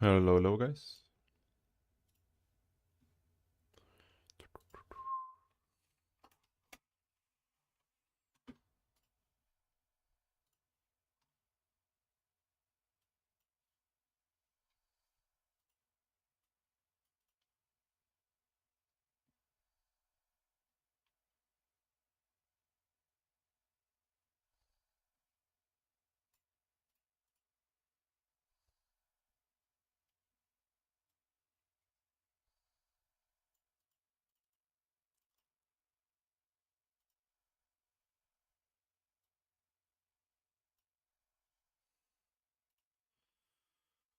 Hello, guys.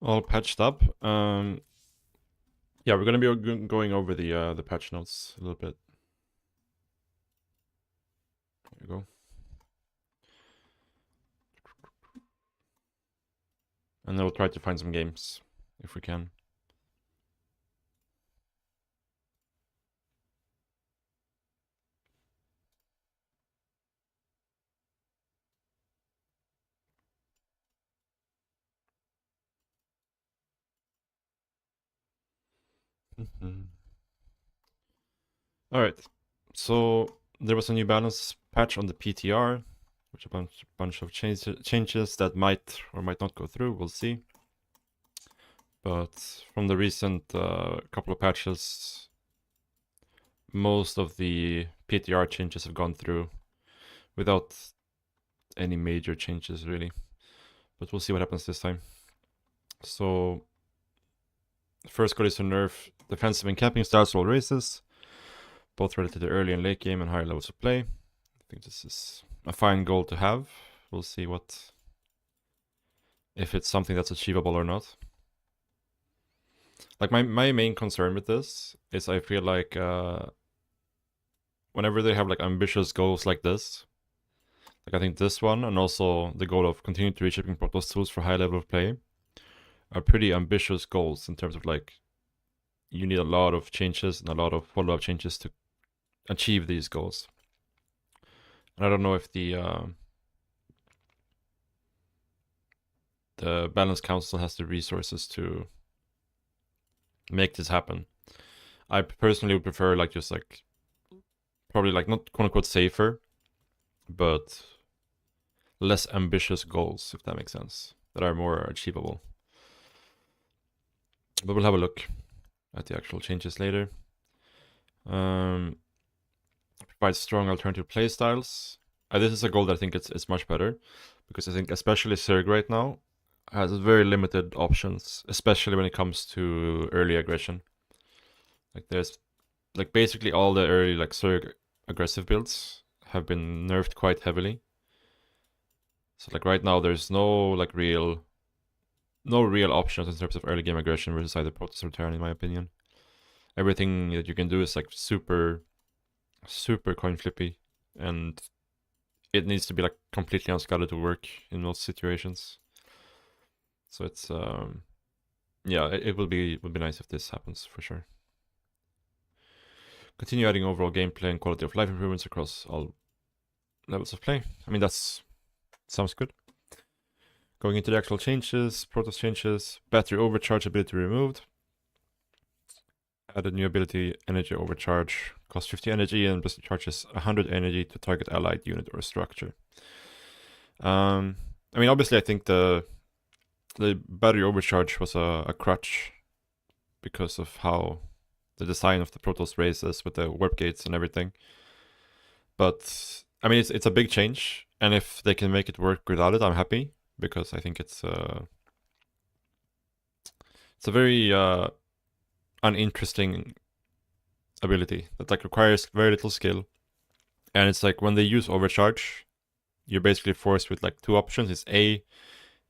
All patched up. Yeah, we're gonna be going over the patch notes a little bit. There you go. And then we'll try to find some games if we can. All right. So there was a new balance patch on the PTR, which a bunch of changes that might or might not go through. We'll see. But from the recent couple of patches, most of the PTR changes have gone through without any major changes, really. But we'll see what happens this time. So, first goal is to nerf defensive and camping styles for all races, both related to early and late game and higher levels of play. I think this is a fine goal to have. We'll see if it's something that's achievable or not. Like my main concern with this is I feel like whenever they have like ambitious goals like this, like I think this one and also the goal of continuing to reshipping Protoss tools for high level of play are pretty ambitious goals in terms of like you need a lot of changes and a lot of follow-up changes to achieve these goals. And I don't know if the Balance Council has the resources to make this happen. I personally would prefer like just like probably like not quote unquote safer, but less ambitious goals, if that makes sense, that are more achievable. But we'll have a look at the actual changes later. Provide strong alternative playstyles. This is a goal that I think it's much better because I think especially Zerg right now has very limited options, especially when it comes to early aggression. Like there's like basically all the early like Zerg aggressive builds have been nerfed quite heavily. So like right now there's no real options in terms of early game aggression versus either Protoss or Terran in my opinion. Everything that you can do is like super coin flippy, and it needs to be like completely unscattered to work in most situations. So it's yeah, it will be nice if this happens for sure. Continue adding overall gameplay and quality of life improvements across all levels of play. I mean sounds good. Going into the actual changes, Protoss changes, battery overcharge ability removed. Added new ability, energy overcharge, costs 50 energy and charges 100 energy to target allied unit or structure. I mean, obviously, I think the battery overcharge was a crutch because of how the design of the Protoss races with the warp gates and everything. But I mean, it's a big change, and if they can make it work without it, I'm happy because I think it's a very uninteresting ability that like requires very little skill, and it's like when they use overcharge, you're basically forced with like two options. It's A,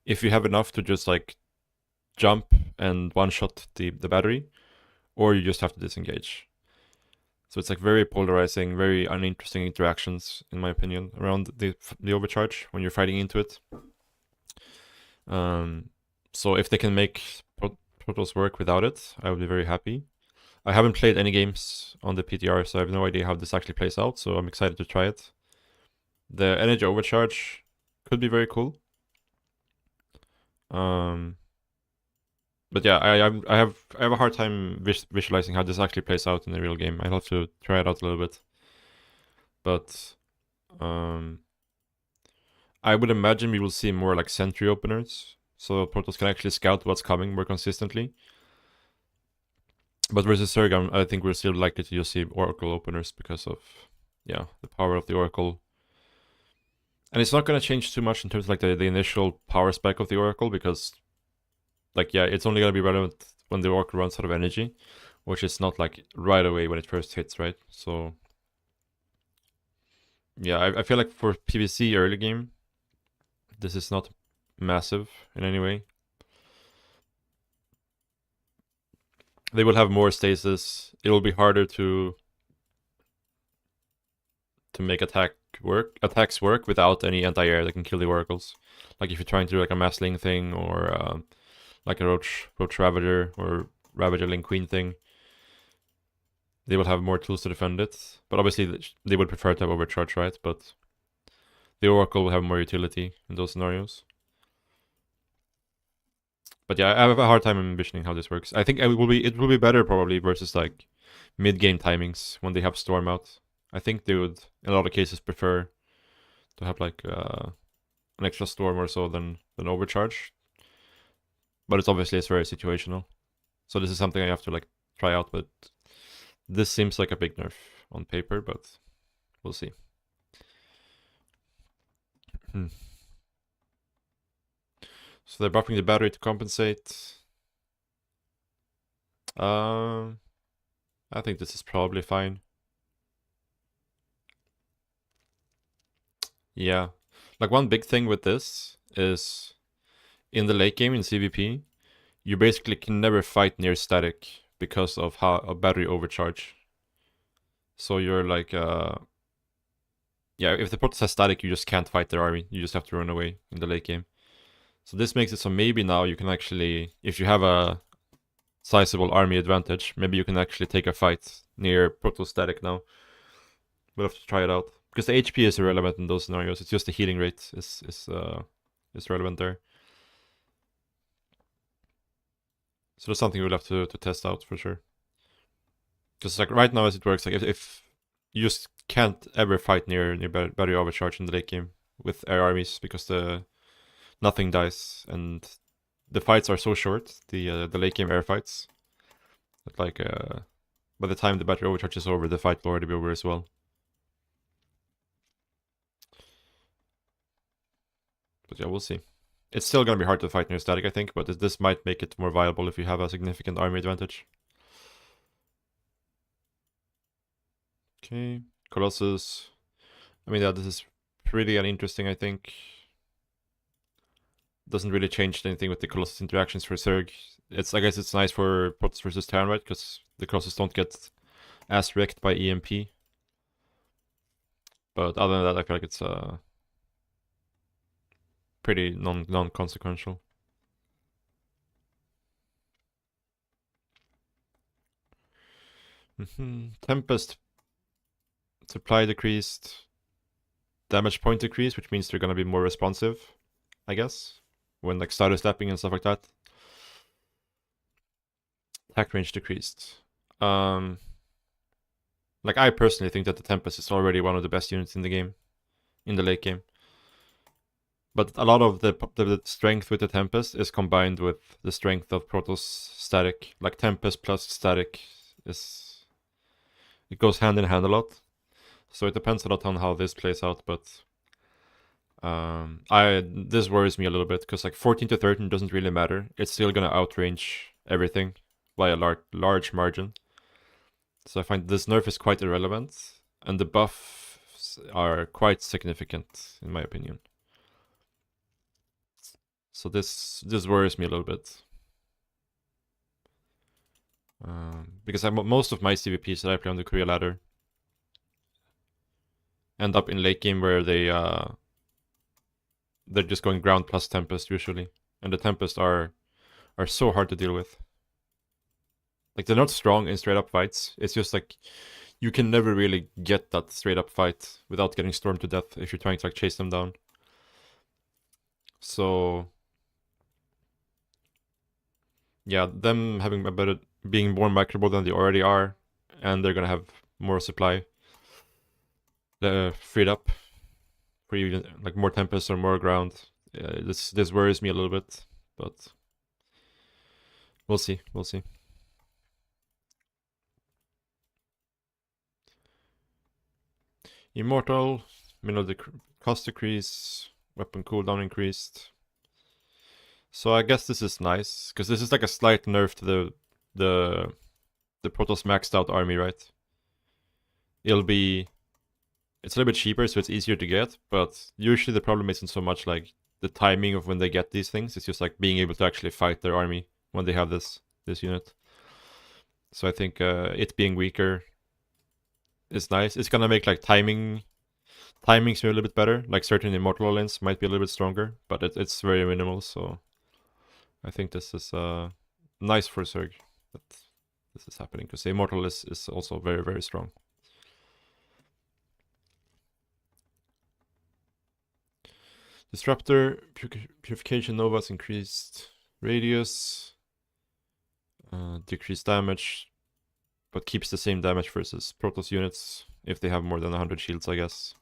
if you have enough to just like jump and one shot the battery, or you just have to disengage. So it's like very polarizing, very uninteresting interactions, in my opinion, around the overcharge when you're fighting into it. So if they can make Protoss work without it, I would be very happy. I haven't played any games on the PTR, so I have no idea how this actually plays out, so I'm excited to try it. The energy overcharge could be very cool. But yeah, I have a hard time visualizing how this actually plays out in the real game. I'll have to try it out a little bit. But I would imagine we will see more like sentry openers, so portals can actually scout what's coming more consistently. But versus Zerg, I think we're still likely to just see Oracle openers because of, yeah, the power of the Oracle. And it's not going to change too much in terms of like the initial power spec of the Oracle because, like, yeah, it's only going to be relevant when the Oracle runs out of energy, which is not like right away when it first hits, right? So, yeah, I feel like for PvC early game, this is not massive in any way. They will have more stasis. It will be harder to make attacks work without any anti-air that can kill the oracles. Like if you're trying to do like a mass link thing or like a roach ravager or ravager link queen thing, they will have more tools to defend it. But obviously they would prefer to have overcharge, right? But the oracle will have more utility in those scenarios. But yeah, I have a hard time envisioning how this works. I think it will be better probably versus like mid game timings when they have storm out. I think they would in a lot of cases prefer to have like an extra storm or so than overcharge. But it's very situational. So this is something I have to like try out. But this seems like a big nerf on paper, but we'll see. So they're buffing the battery to compensate. I think this is probably fine. Yeah. Like one big thing with this is in the late game in CVP, you basically can never fight near static because of how a battery overcharge. So you're like yeah, if the Protoss has static, you just can't fight their army. You just have to run away in the late game. So this makes it so maybe now you can actually, if you have a sizable army advantage, maybe you can actually take a fight near Protoss static now. We'll have to try it out. Because the HP is irrelevant in those scenarios. It's just the healing rate is relevant there. So that's something we'll have to test out for sure. Because like right now as it works, like if you just can't ever fight near battery overcharge in the late game with air armies because nothing dies and the fights are so short, the late game air fights, that like by the time the battery overcharge is over, the fight will already be over as well. But yeah, we'll see. It's still gonna be hard to fight near static, I think, but this might make it more viable if you have a significant army advantage. Okay, Colossus. I mean, yeah, this is pretty uninteresting, I think. Doesn't really change anything with the Colossus interactions for Zerg. I guess it's nice for Protoss versus Terran, right? Because the Colossus don't get as wrecked by EMP. But other than that, I feel like it's pretty non-consequential. Tempest supply decreased, damage point decreased, which means they're gonna be more responsive, I guess, when like starter stepping and stuff like that. Attack range decreased. Like I personally think that the Tempest is already one of the best units in the game, in the late game. But a lot of the strength with the Tempest is combined with the strength of Protoss static. Like Tempest plus static it goes hand in hand a lot. So it depends a lot on how this plays out, but this worries me a little bit because like 14 to 13 doesn't really matter. It's still gonna outrange everything by a large margin. So I find this nerf is quite irrelevant, and the buffs are quite significant in my opinion. So this worries me a little bit. Because most of my CVPs that I play on the Korea ladder end up in late game where they're just going ground plus Tempest usually, and the Tempest are so hard to deal with. Like they're not strong in straight up fights. It's just like you can never really get that straight up fight without getting stormed to death if you're trying to like chase them down. So yeah, them having a better, being more microable than they already are, and they're gonna have more supply freed up for even like more Tempest or more ground. This worries me a little bit, but we'll see. We'll see. Immortal, cost decrease, weapon cooldown increased. So I guess this is nice because this is like a slight nerf to the the Protoss maxed out army, right? It'll be it's a little bit cheaper, so it's easier to get. But usually the problem isn't so much like the timing of when they get these things. It's just like being able to actually fight their army when they have this unit. So I think it being weaker is nice. It's gonna make like timings a little bit better. Like certain immortal alliance might be a little bit stronger, but it's very minimal. So I think this is nice for Zerg that this is happening because immortal is also very, very strong. Disruptor, Purification Novas increased radius, decreased damage, but keeps the same damage versus Protoss units if they have more than 100 shields, I guess.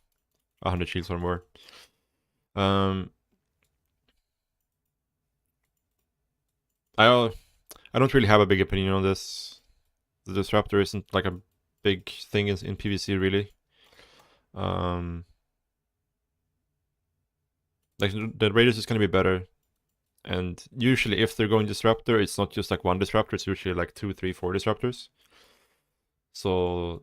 100 shields or more. I don't really have a big opinion on this. The Disruptor isn't like a big thing in PvC, really. Like the radius is gonna be better, and usually if they're going Disruptor, it's not just like one Disruptor. It's usually like 2, 3, 4 Disruptors. So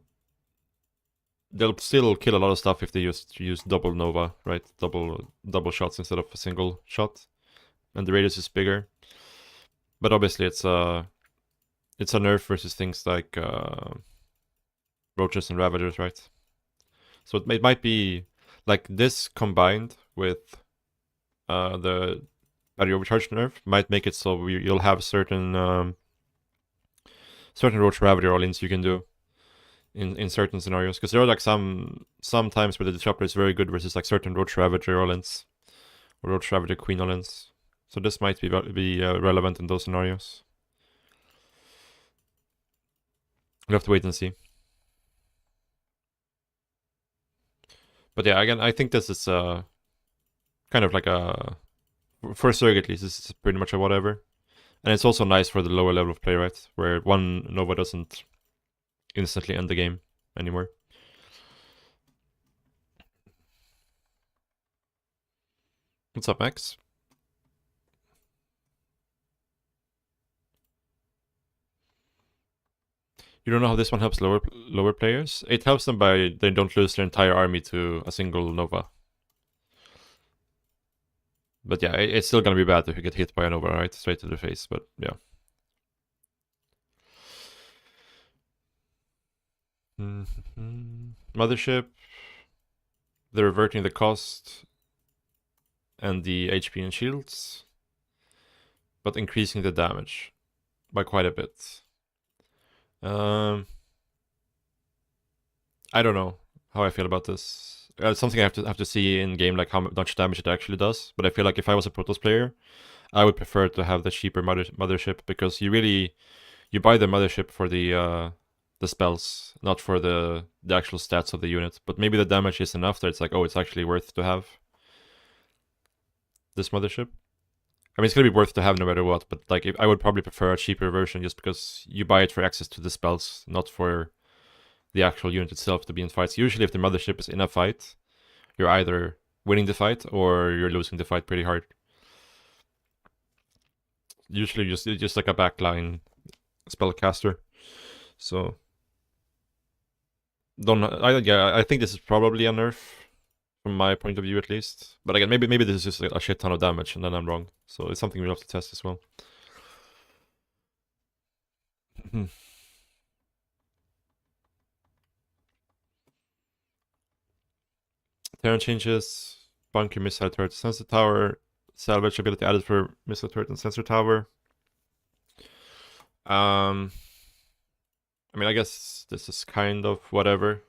they'll still kill a lot of stuff if they just use double Nova, right? Double shots instead of a single shot, and the radius is bigger. But obviously, it's a nerf versus things like roaches and ravagers, right? So it might be like this combined with the battery overcharge nerf might make it so you'll have certain roach ravager all-ins you can do in certain scenarios, because there are like some times where the disruptor is very good versus like certain roach ravager all-ins or roach ravager queen all-ins. So this might be relevant in those scenarios. We'll have to wait and see. But yeah, again, I think this is kind of like a, for Zerg at least, this is pretty much a whatever. And it's also nice for the lower level of play, right? Where one Nova doesn't instantly end the game anymore. What's up, Max? You don't know how this one helps lower players? It helps them by they don't lose their entire army to a single Nova. But yeah, it's still gonna be bad if you get hit by a Nova, right? Straight to the face, but yeah. Mothership. They're reverting the cost and the HP and shields, but increasing the damage by quite a bit. I don't know how I feel about this. It's something I have to see in game, like how much damage it actually does. But I feel like if I was a Protoss player, I would prefer to have the cheaper mothership, because you buy the mothership for the spells, not for the actual stats of the unit. But maybe the damage is enough that it's like, oh, it's actually worth to have this mothership. I mean, it's gonna be worth to have no matter what, but like I would probably prefer a cheaper version just because you buy it for access to the spells, not for the actual unit itself to be in fights. Usually, if the mothership is in a fight, you're either winning the fight or you're losing the fight pretty hard. Usually, just like a backline spellcaster. So, I think this is probably a nerf from my point of view at least. But again, maybe this is just a shit ton of damage, and then I'm wrong. So it's something we'll have to test as well. Terran changes, bunker missile turret sensor tower, salvage ability added for missile turret and sensor tower. I mean, I guess this is kind of whatever.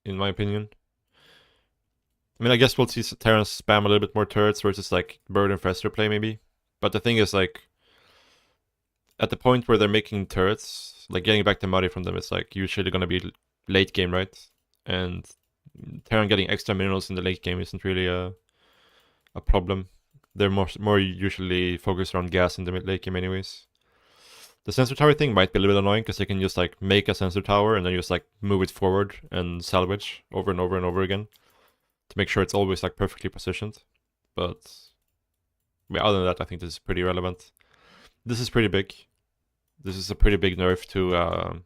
In my opinion. I mean, I guess we'll see Terran spam a little bit more turrets versus like Bird and Fester play maybe. But the thing is, like, at the point where they're making turrets, like getting back the money from them is like usually gonna be late game, right? And Terran getting extra minerals in the late game isn't really a problem. They're more usually focused around gas in the late game anyways. The sensor tower thing might be a little bit annoying because they can just like make a sensor tower and then just like move it forward and salvage over and over and over again to make sure it's always like perfectly positioned. But yeah, other than that, I think this is pretty relevant. This is pretty big. This is a pretty big nerf to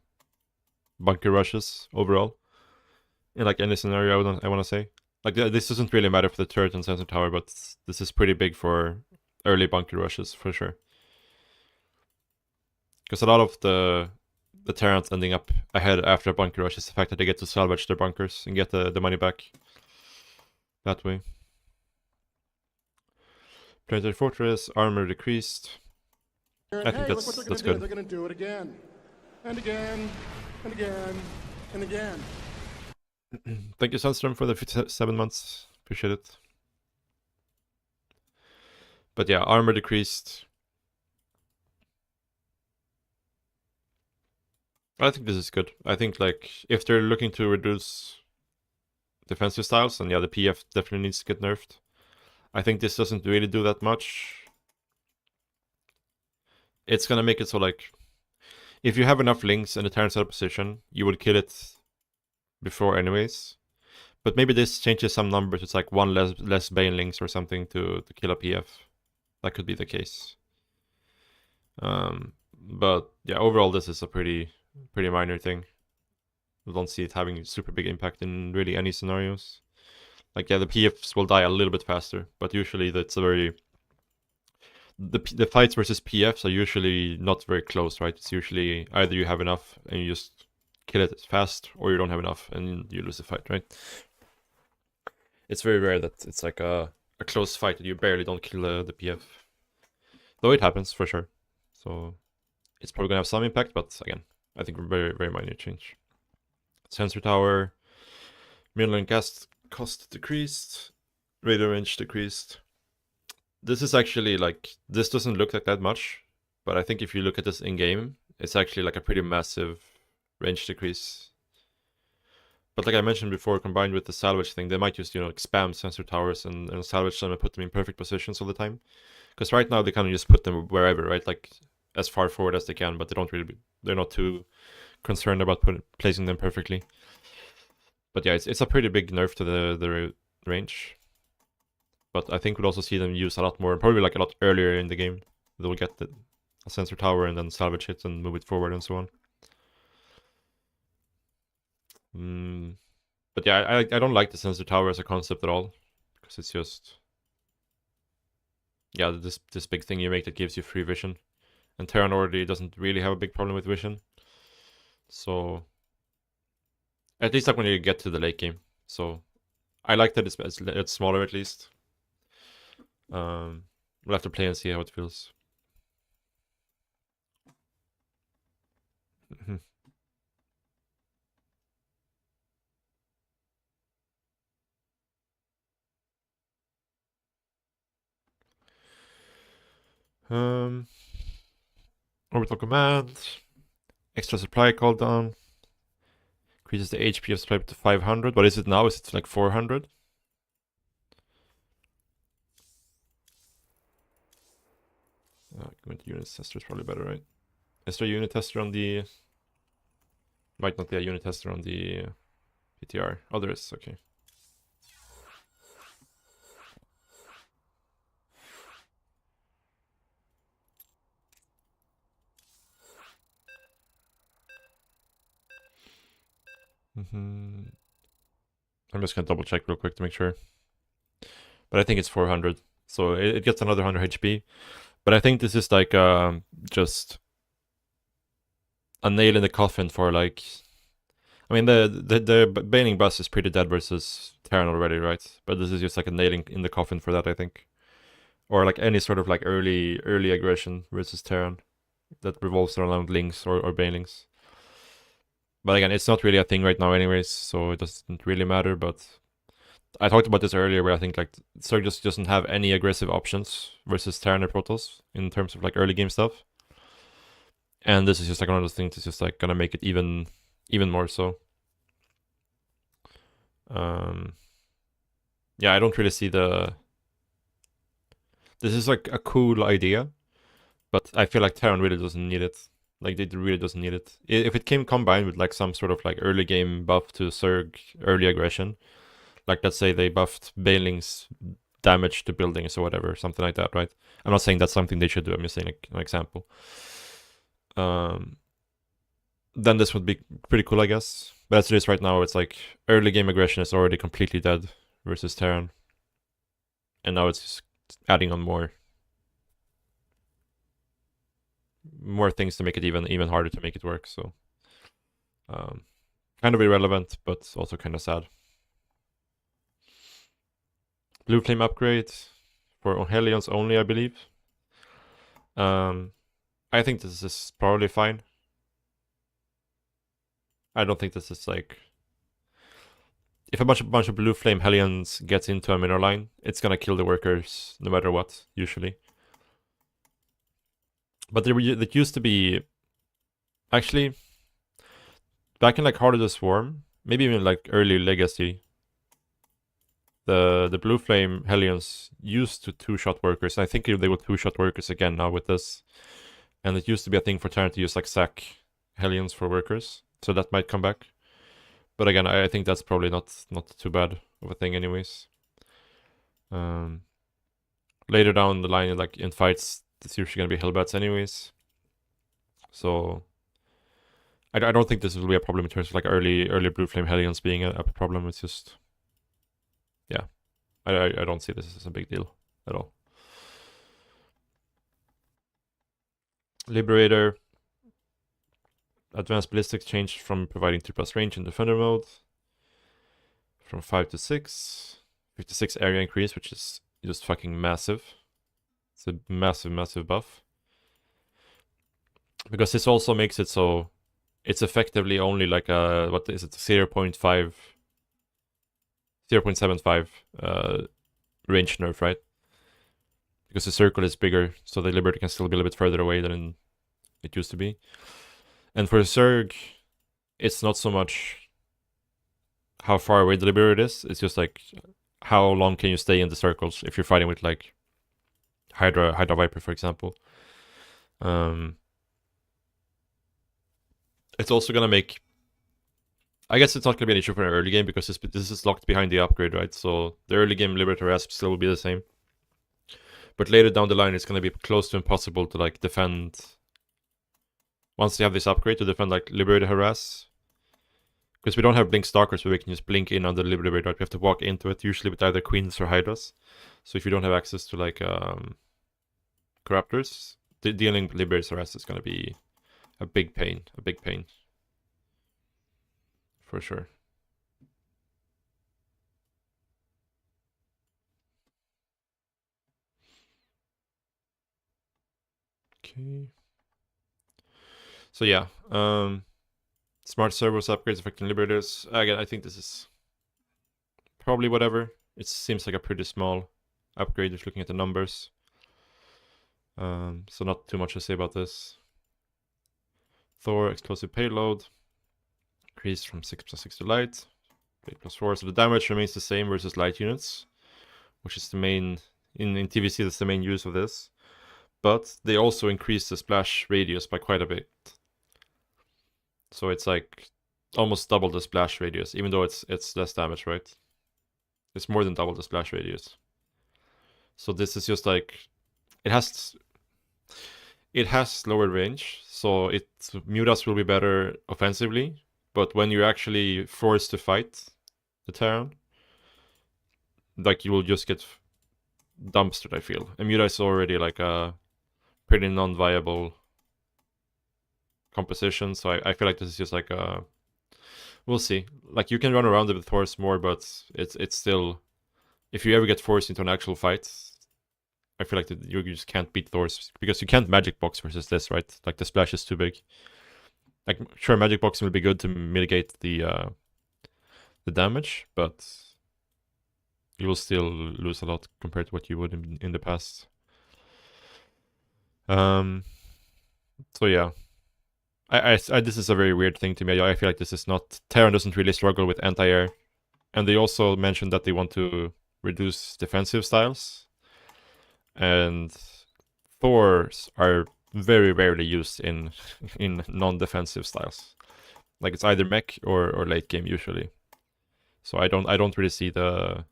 bunker rushes overall. In like any scenario, I want to say. Like this doesn't really matter for the turret and sensor tower, but this is pretty big for early bunker rushes for sure. Because a lot of the Terrans ending up ahead after a bunker rush is the fact that they get to salvage their bunkers and get the money back that way. Planetary Fortress, armor decreased. I think that's good. They're gonna do it again, and again, and again, and again. Thank you, Sandström, for the 7 months. Appreciate it. But yeah, armor decreased. I think this is good. I think like if they're looking to reduce defensive styles, then yeah, the PF definitely needs to get nerfed. I think this doesn't really do that much. It's gonna make it so like if you have enough links in the Terran setup position, you would kill it before anyways. But maybe this changes some numbers. It's like one less Bane links or something to kill a PF. That could be the case. But yeah, overall this is a pretty minor thing. I don't see it having super big impact in really any scenarios. Like yeah, the PFs will die a little bit faster, but usually that's a very the fights versus PFs are usually not very close, right? It's usually either you have enough and you just kill it fast, or you don't have enough and you lose the fight, right? It's very rare that it's like a close fight that you barely don't kill the PF. Though it happens for sure. So it's probably gonna have some impact, but again, I think very, very minor change. Sensor tower, mineral gas cost decreased, radar range decreased. This is actually like, this doesn't look like that much, but I think if you look at this in game, it's actually like a pretty massive range decrease. But like I mentioned before, combined with the salvage thing, they might just, like spam sensor towers and salvage them and put them in perfect positions all the time. Because right now they kind of just put them wherever, right? Like as far forward as they can, but they don't really, they're not too concerned about placing them perfectly. But yeah, it's a pretty big nerf to the range. But I think we'll also see them use a lot more, probably like a lot earlier in the game. They'll get a sensor tower and then salvage it and move it forward and so on. But yeah, I don't like the sensor tower as a concept at all, because it's just, yeah, this big thing you make that gives you free vision, and Terran already doesn't really have a big problem with vision. So at least like when you get to the late game. So I like that it's smaller at least. We'll have to play and see how it feels. Orbital command. Extra supply called down. Increases the HP of supply to 500. What is it now? Is it like 400? Going to unit tester is probably better, right? Is there a unit tester on the... Might not be a unit tester on the PTR. Oh, there is. Okay. I'm just gonna double check real quick to make sure. But I think it's 400. So it gets another 100 HP. But I think this is like just a nail in the coffin for like... I mean, the Baning bus is pretty dead versus Terran already, right? But this is just like a nail in the coffin for that, I think. Or like any sort of like early aggression versus Terran that revolves around links or banelings. But again, it's not really a thing right now anyways, so it doesn't really matter, but I talked about this earlier, where I think like Zerg just doesn't have any aggressive options versus Terran and Protoss in terms of like early game stuff. And this is just like one of those things that's just like gonna make it even more so. Yeah, I don't really see the. This is like a cool idea, but I feel like Terran really doesn't need it. Like it really doesn't need it. If it came combined with like some sort of like early game buff to Zerg early aggression, like let's say they buffed Bailing's damage to buildings or whatever, something like that, right? I'm not saying that's something they should do. I'm just saying like an example. Then this would be pretty cool, I guess. But as it is right now, it's like early game aggression is already completely dead versus Terran, and now it's just adding on more things to make it even harder to make it work. So, kind of irrelevant, but also kind of sad. Blue Flame upgrade for Hellions only, I believe. I think this is probably fine. I don't think this is like. If a bunch of Blue Flame Hellions gets into a minor line, it's gonna kill the workers no matter what, usually. But there used to be. Actually, back in like Heart of the Swarm, maybe even like early Legacy, the Blue Flame Hellions used to two-shot workers. I think they will two-shot workers again now with this. And it used to be a thing for Terran to use like sack Hellions for workers. So that might come back. But again, I think that's probably not too bad of a thing anyways. Later down the line, like in fights, it's usually gonna be Hellbats anyways. So I don't think this will be a problem in terms of like early Blue Flame Hellions being a problem. It's just, yeah, I don't see this as a big deal at all. Liberator. Advanced Ballistics changed from providing 3+ range in Defender mode from 5 to 6. 56 area increase, which is just fucking massive. It's a massive buff. Because this also makes it so it's effectively only like a, what is it, 0.5, 0.75 range nerf, right? Because the circle is bigger, so the Liberator can still be a little bit further away than it used to be. And for Zerg, it's not so much how far away the Liberator is, it's just like how long can you stay in the circles if you're fighting with like Hydra Viper, for example. It's also gonna make. I guess it's not gonna be an issue for an early game because this is locked behind the upgrade, right? So the early game Liberator Asp still will be the same. But later down the line, it's gonna be close to impossible to like defend. Once they have this upgrade to defend like Liberator Harass. Because we don't have Blink Stalkers where we can just blink in on the Liberator, right? We have to walk into it, usually with either Queens or Hydras. So if you don't have access to like Corruptors, dealing Liberator Harass is gonna be a big pain. For sure. Okay. So yeah, smart servos upgrades affecting Liberators. Again, I think this is probably whatever. It seems like a pretty small upgrade if looking at the numbers. So not too much to say about this. Thor explosive payload increased from 6+6 to light. 8+4. So the damage remains the same versus light units, which is the main in TVC. That's the main use of this. But they also increase the splash radius by quite a bit. So it's like almost double the splash radius, even though it's less damage, right? It's more than double the splash radius. So this is just like it has lower range, so Mutas will be better offensively, but when you're actually forced to fight the Terran, like you will just get dumpstered, I feel. And Muta is already like a pretty non-viable composition, so I feel like this is just like a. We'll see. Like you can run around it with Thors more, but it's still. If you ever get forced into an actual fight, I feel like you just can't beat Thors because you can't magic box versus this, right? Like the splash is too big. Like sure, magic boxing will be good to mitigate the damage, but you will still lose a lot compared to what you would in the past. So yeah, this is a very weird thing to me. I feel like this is not, Terran doesn't really struggle with anti-air, and they also mentioned that they want to reduce defensive styles, and Thors are very rarely used in in non-defensive styles. Like it's either mech or late game usually. So I don't really see the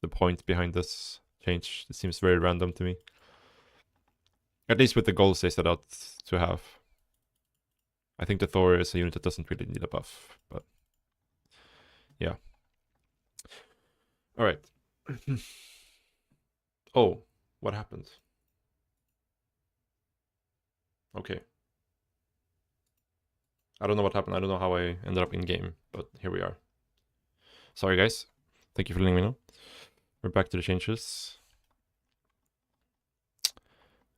point behind this change. It seems very random to me. At least with the goals they set out to have. I think the Thor is a unit that doesn't really need a buff, but yeah. All right. Oh, what happened? Okay. I don't know what happened. I don't know how I ended up in game, but here we are. Sorry, guys. Thank you for letting me know. We're back to the changes.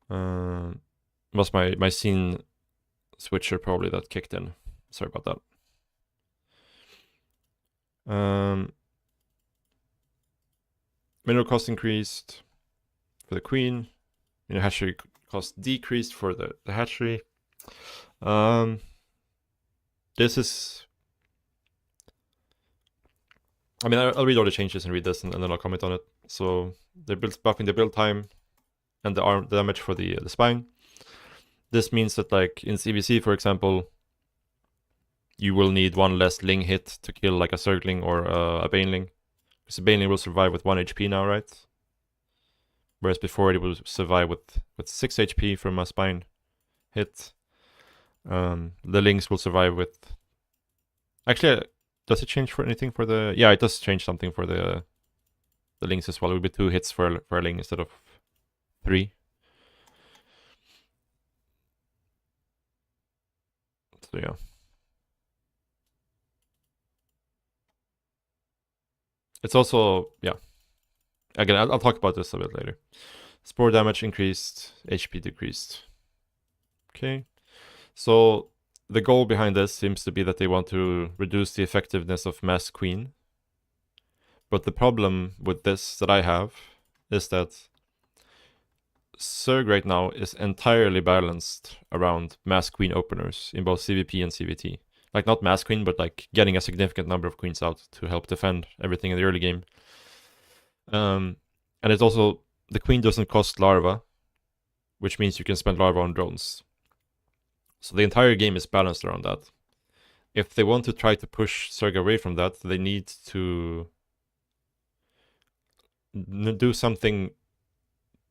Was my scene switcher probably that kicked in. Sorry about that. Mineral cost increased for the queen. Hatchery cost decreased for the hatchery. This is... I mean, I'll read all the changes and read this, and then I'll comment on it. So they're buffing the build time and the arm damage for the spine. This means that, like in CVC, for example, you will need one less Ling hit to kill like a Zergling or a Baneling. Because the Baneling will survive with 1 HP now, right? Whereas before it will survive with 6 HP from a spine hit. The Lings will survive with... Actually, does it change for anything for the... Yeah, it does change something for the Lings as well. It will be 2 hits for a Ling instead of 3. So yeah. It's also... Yeah. Again, I'll talk about this a bit later. Spore damage increased, HP decreased. Okay. So the goal behind this seems to be that they want to reduce the effectiveness of Mass Queen. But the problem with this that I have is that Zerg right now is entirely balanced around Mass Queen openers in both CVP and CVT. Like not Mass Queen, but like getting a significant number of queens out to help defend everything in the early game. And it's also, the queen doesn't cost larva, which means you can spend larva on drones. So the entire game is balanced around that. If they want to try to push Zerg away from that, they need to do something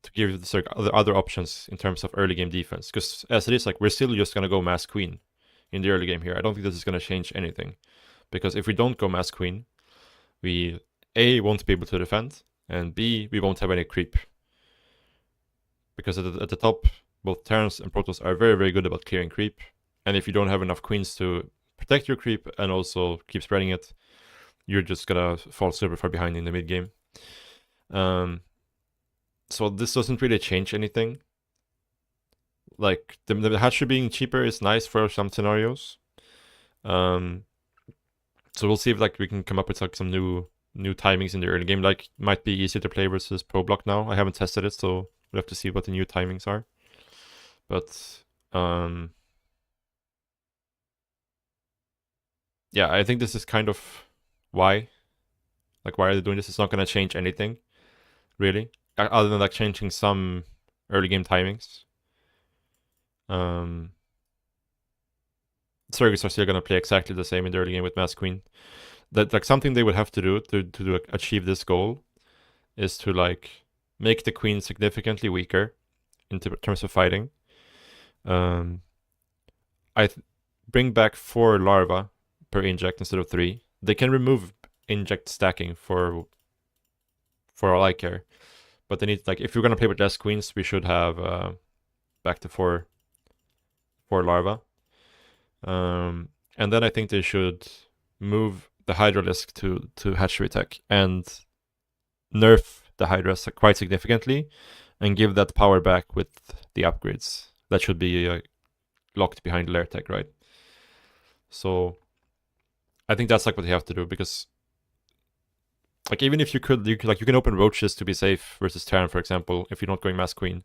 to give the Zerg other options in terms of early game defense. Because as it is, like, we're still just going to go Mass Queen in the early game here. I don't think this is going to change anything. Because if we don't go Mass Queen, we A, won't be able to defend, and B, we won't have any creep. Because at the top, both Terrans and Protoss are very, very good about clearing creep. And if you don't have enough queens to protect your creep and also keep spreading it, you're just gonna fall super far behind in the mid game. So this doesn't really change anything. Like the hatchery being cheaper is nice for some scenarios. So we'll see if like we can come up with like some new timings in the early game. Like might be easier to play versus Pro Block now. I haven't tested it, so we'll have to see what the new timings are. But yeah, I think this is kind of why. Like, why are they doing this? It's not going to change anything, really, other than like changing some early game timings. Surges are still going to play exactly the same in the early game with Mass Queen. That like something they would have to do to achieve this goal is to like make the queen significantly weaker in terms of fighting. Bring back 4 larva per inject instead of 3. They can remove inject stacking for all I care, but they need, like, if you're gonna play with less queens, we should have back to 4 larva. And then I think they should move the Hydralisk to hatchery tech and nerf the Hydra quite significantly and give that power back with the upgrades. That should be locked behind lair tech, right? So I think that's like what they have to do, because Like even if you can open roaches to be safe versus Terran, for example, if you're not going Mass Queen.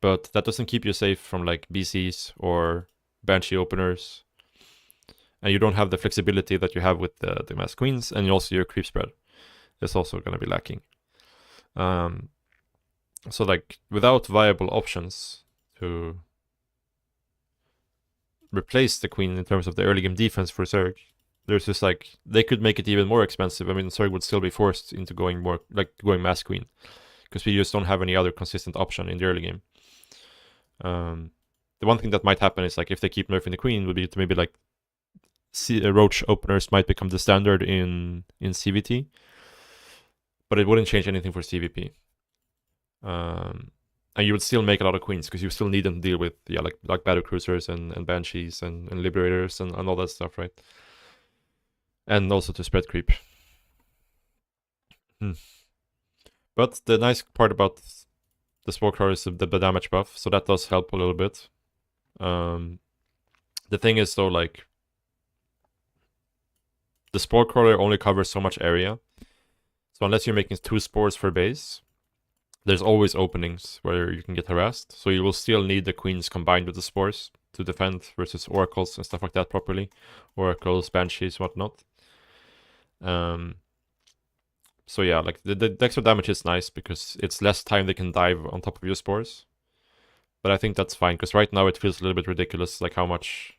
But that doesn't keep you safe from like BCs or Banshee openers. And you don't have the flexibility that you have with the Mass Queens, and also your creep spread is also going to be lacking. So like without viable options to replace the Queen in terms of the early game defense for Zerg, there's just like they could make it even more expensive. I mean, Zerg would still be forced into going Mass Queen because we just don't have any other consistent option in the early game. The one thing that might happen is like if they keep nerfing the Queen, would be to maybe like Roach openers might become the standard in CVT, but it wouldn't change anything for CVP. And you would still make a lot of Queens because you still need them to deal with like battle cruisers and Banshees and Liberators and all that stuff, right? And also to spread creep. But the nice part about the Spore Crawler is the damage buff, so that does help a little bit. The thing is though, like the Spore Crawler only covers so much area. So unless you're making 2 spores for base, there's always openings where you can get harassed. So you will still need the Queens combined with the spores to defend versus Oracles and stuff like that properly. Oracles, Banshees, whatnot. So yeah, like the extra damage is nice because it's less time they can dive on top of your spores. But I think that's fine because right now it feels a little bit ridiculous, like how much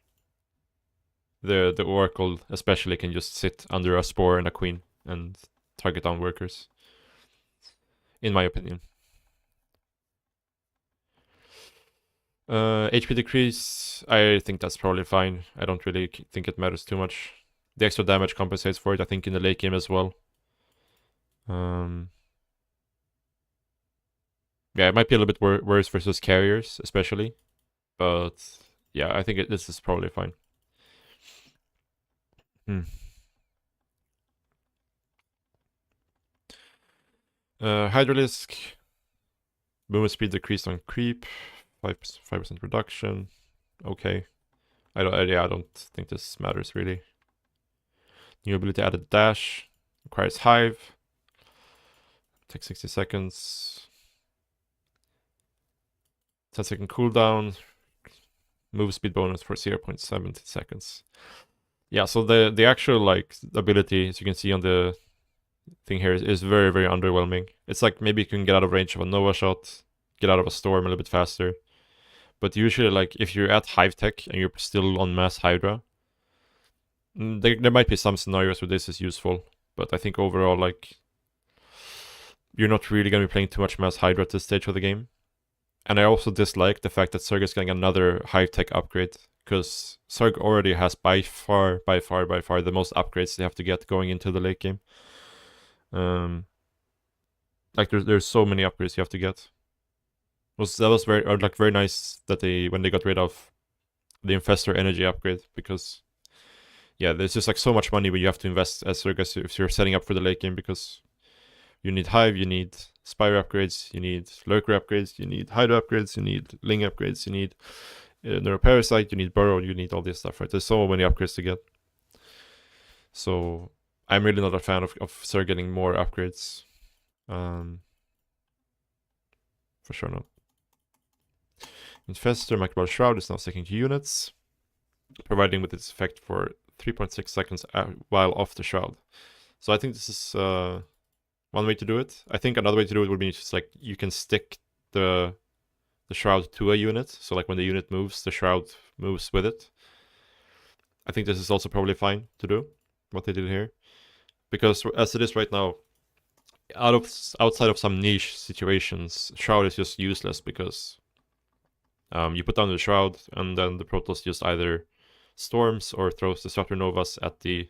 the Oracle especially can just sit under a spore and a Queen and target down workers. In my opinion. HP decrease, I think that's probably fine. I don't really think it matters too much. The extra damage compensates for it, I think, in the late game as well. Yeah, it might be a little bit worse versus carriers, especially. But yeah, I think this is probably fine. Hydralisk. Movement speed decreased on creep. 5% reduction. Okay. I don't think this matters really. New ability added dash. Requires hive. Takes 60 seconds. 10-second cooldown. Move speed bonus for 0.70 seconds. Yeah, so the actual like ability, as you can see on the thing here, is very, very underwhelming. It's like maybe you can get out of range of a Nova shot, get out of a storm a little bit faster. But usually, like if you're at Hive Tech and you're still on Mass Hydra, there might be some scenarios where this is useful. But I think overall, like you're not really going to be playing too much Mass Hydra at this stage of the game. And I also dislike the fact that Zerg is getting another Hive Tech upgrade, because Zerg already has by far the most upgrades they have to get going into the late game. Like there's so many upgrades you have to get. That was very nice that when they got rid of the Infestor energy upgrade, because yeah, there's just like so much money when you have to invest as Zerg if you're setting up for the late game, because you need Hive, you need Spire upgrades, you need Lurker upgrades, you need Hydra upgrades, you need Ling upgrades, you need Neuroparasite, you need Burrow, you need all this stuff, right? There's so many upgrades to get. So I'm really not a fan of Zerg getting more upgrades. For sure not. Infestor Macrobal Shroud is now sticking to units, providing with its effect for 3.6 seconds while off the Shroud. So I think this is one way to do it. I think another way to do it would be just like you can stick the Shroud to a unit. So like when the unit moves, the Shroud moves with it. I think this is also probably fine to do, what they did here. Because as it is right now, outside of some niche situations, Shroud is just useless because you put down the Shroud and then the Protoss just either storms or throws Disruptor Novas at the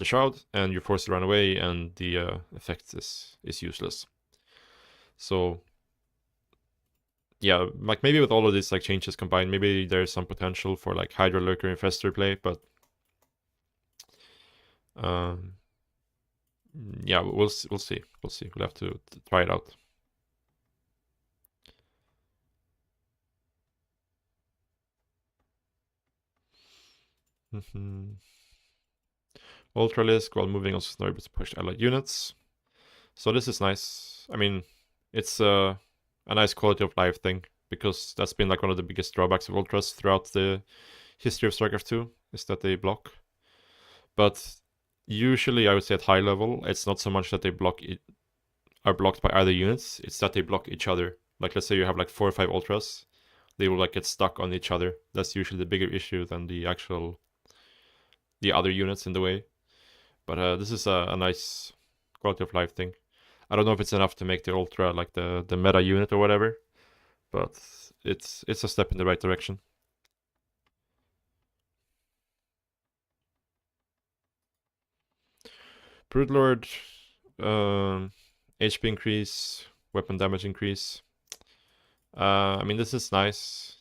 Shroud, and you're forced to run away, and the effect is useless. So yeah, like maybe with all of these like changes combined, maybe there's some potential for like Hydra Lurker Infestor play, but yeah, we'll see. We'll have to try it out. Ultralisk while moving also not able to push allied units. So this is nice. I mean, it's a nice quality of life thing, because that's been like one of the biggest drawbacks of Ultras throughout the history of StarCraft 2, is that they block. But usually I would say at high level, it's not so much that they are blocked by other units, it's that they block each other. Like let's say you have like 4 or 5 Ultras, they will like get stuck on each other. That's usually the bigger issue than the other units in the way. But this is a nice quality of life thing. I don't know if it's enough to make the Ultra like the meta unit or whatever, but it's a step in the right direction. Broodlord, HP increase, weapon damage increase. I mean, this is nice,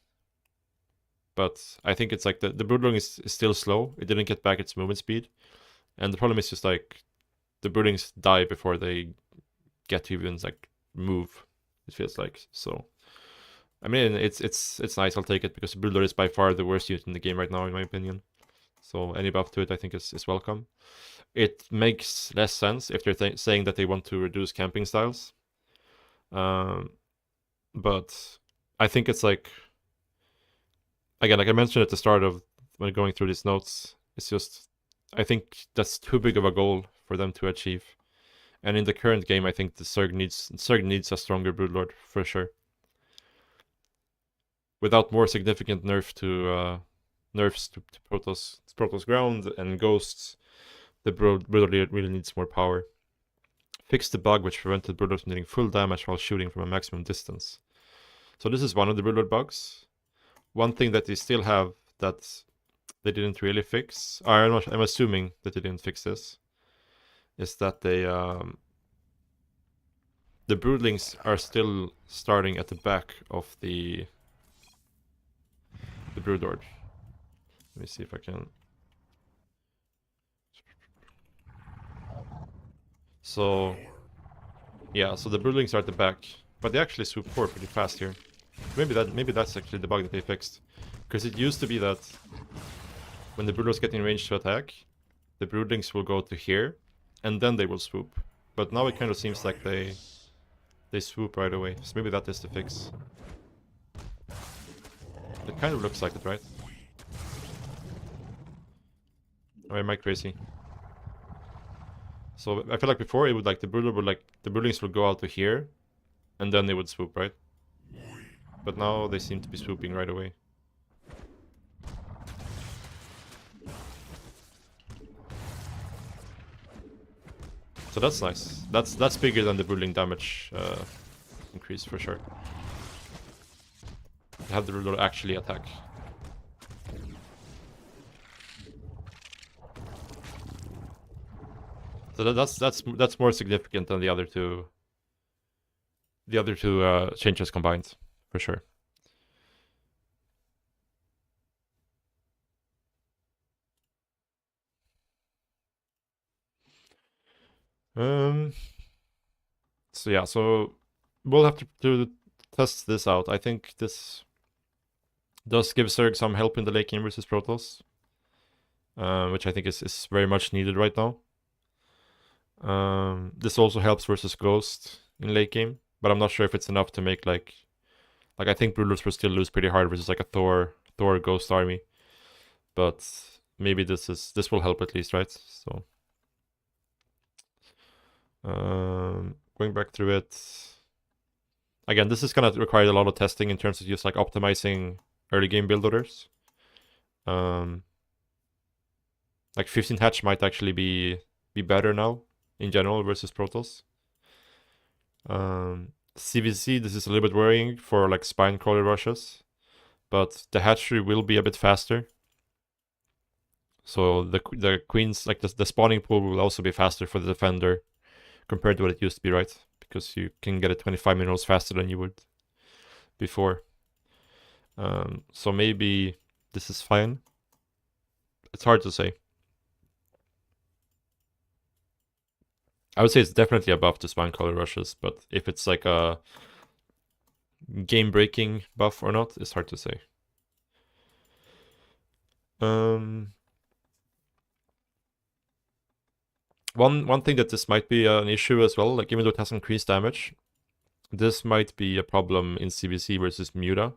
but I think it's like the Broodlord is still slow. It didn't get back its movement speed, and the problem is just like the Broodlings die before they get to even like move. It feels like so. I mean, it's nice. I'll take it because Broodlord is by far the worst unit in the game right now, in my opinion. So any buff to it, I think, is welcome. It makes less sense if they're saying that they want to reduce camping styles. But I think it's like, again, like I mentioned at the start of when going through these notes, it's just, I think that's too big of a goal for them to achieve. And in the current game, I think the Zerg needs a stronger Broodlord for sure. Without more significant nerfs to Protoss ground and ghosts, the Broodlord really needs more power. Fix the bug which prevented Broodlord from dealing full damage while shooting from a maximum distance. So this is one of the Broodlord bugs. One thing that they still have that they didn't really fix, I'm assuming that they didn't fix this, is that the Broodlings are still starting at the back of the Broodlord. Let me see if I can. So yeah, so the Broodlings are at the back, but they actually swoop forward pretty fast here. Maybe that's actually the bug that they fixed, because it used to be that when the Broodlords get in range to attack, the Broodlings will go to here, and then they will swoop. But now it kind of seems like they swoop right away. So maybe that is the fix. It kind of looks like it, right? Or am I crazy? So I feel like before it would like the Broodlings would go out to here, and then they would swoop, right? But now they seem to be swooping right away. So that's nice. That's bigger than the Broodling damage increase for sure. Have the Broodlord actually attack. So that's more significant than the other two. The other two changes combined, for sure. So yeah, so we'll have to test this out. I think this does give Zerg some help in the late game versus Protoss, which I think is very much needed right now. This also helps versus Ghost in late game, but I'm not sure if it's enough to make like I think Broodlords will still lose pretty hard versus like a Thor Ghost army, but maybe this will help at least, right? So going back through it again, this is gonna require a lot of testing in terms of just like optimizing early game build orders. Like 15 hatch might actually be better now in general versus Protoss. CVC, this is a little bit worrying for like spine crawler rushes, but the hatchery will be a bit faster. So the queens, like the spawning pool will also be faster for the defender compared to what it used to be, right? Because you can get it 25 minerals faster than you would before. So maybe this is fine. It's hard to say. I would say it's definitely above the spine color rushes, but if it's like a game breaking buff or not, it's hard to say. One thing that this might be an issue as well, like even though it has increased damage, this might be a problem in CBC versus Muta.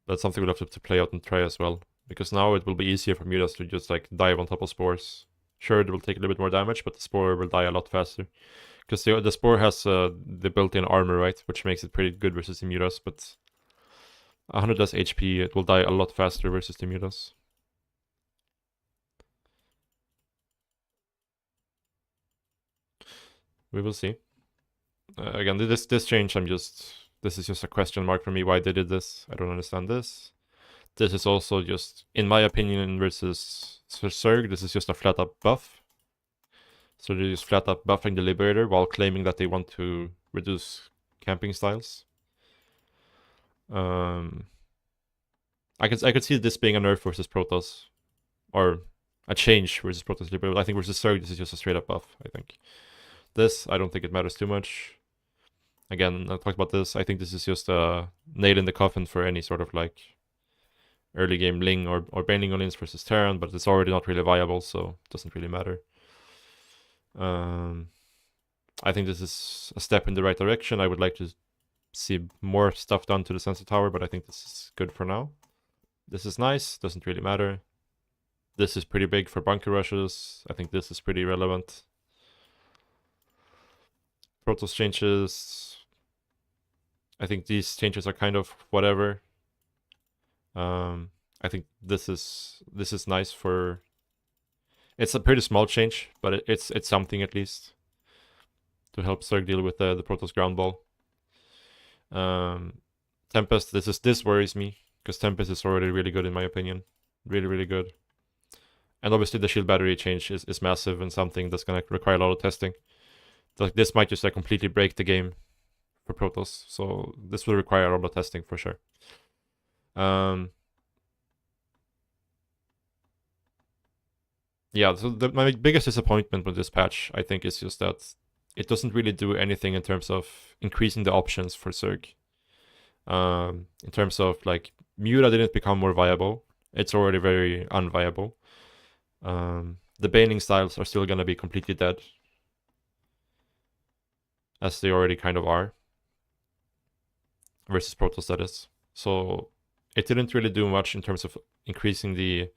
That's something we'll have to play out and try as well. Because now it will be easier for Mutas to just like dive on top of spores. Sure, it will take a little bit more damage, but the spore will die a lot faster. Because the spore has the built-in armor, right? Which makes it pretty good versus the Mutas, but 100 less HP, it will die a lot faster versus the Mutas. We will see. Again, this change, this is just a question mark for me why they did this. I don't understand this. This is also just, in my opinion, versus Zerg, this is just a flat up buff. So they're just flat up buffing the Liberator while claiming that they want to reduce camping styles. I could see this being a nerf versus Protoss, or a change versus Protoss Liberator. But I think versus Zerg, this is just a straight up buff. I think this, I don't think it matters too much. Again, I talked about this. I think this is just a nail in the coffin for any sort of like early game Ling or Baneling Olins versus Terran, but it's already not really viable, so it doesn't really matter. I think this is a step in the right direction. I would like to see more stuff done to the sensor tower, but I think this is good for now. This is nice, doesn't really matter. This is pretty big for bunker rushes. I think this is pretty relevant. Protoss changes. I think these changes are kind of whatever. I think this is nice for. It's a pretty small change, but it's something at least to help Zerg deal with the Protoss ground ball. Tempest, this worries me because Tempest is already really good in my opinion, really good. And obviously the shield battery change is massive and something that's gonna require a lot of testing. Like this might just like completely break the game for Protoss, so this will require a lot of testing for sure. Yeah, so my biggest disappointment with this patch, I think, is just that it doesn't really do anything in terms of increasing the options for Zerg. In terms of like Muta didn't become more viable. It's already very unviable. The baning styles are still gonna be completely dead, as they already kind of are. Versus Protoss, that is. So it didn't really do much in terms of increasing the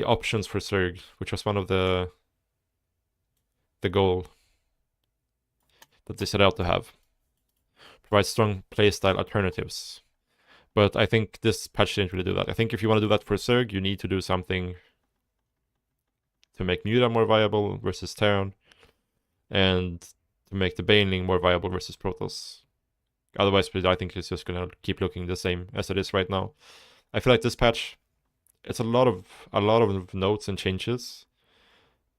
options for Zerg, which was one of the goal that they set out to have. Provide strong playstyle alternatives. But I think this patch didn't really do that. I think if you want to do that for Zerg, you need to do something to make Muta more viable versus Terran, and to make the Baneling more viable versus Protoss. Otherwise, I think it's just gonna keep looking the same as it is right now. I feel like this patch, it's a lot of notes and changes,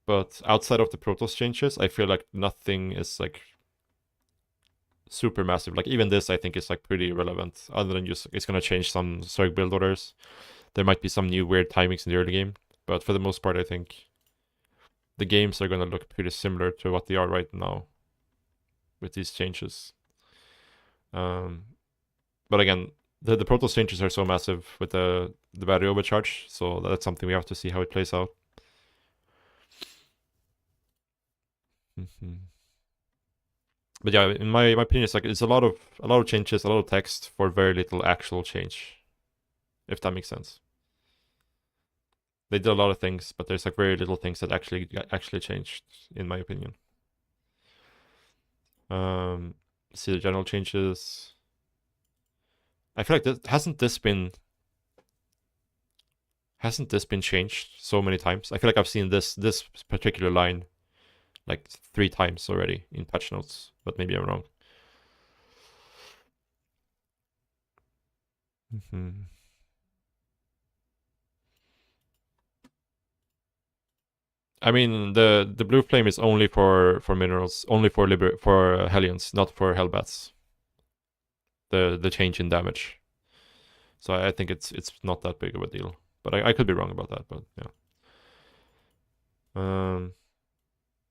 but outside of the Protoss changes, I feel like nothing is like super massive. Like even this, I think is like pretty irrelevant. Other than just it's gonna change some Zerg build orders. There might be some new weird timings in the early game, but for the most part, I think the games are gonna look pretty similar to what they are right now with these changes. But again, the Protoss changes are so massive with the battery overcharge, so that's something we have to see how it plays out. But yeah, in my opinion, it's like it's a lot of changes, a lot of text for very little actual change, if that makes sense. They did a lot of things, but there's like very little things that actually changed, in my opinion. See the general changes. I feel like hasn't this been changed so many times? I feel like I've seen this particular line like 3 times already in patch notes, but maybe I'm wrong. I mean, the blue flame is only for minerals, only for Hellions, not for Hellbats. The change in damage. So I think it's not that big of a deal. But I could be wrong about that, but yeah.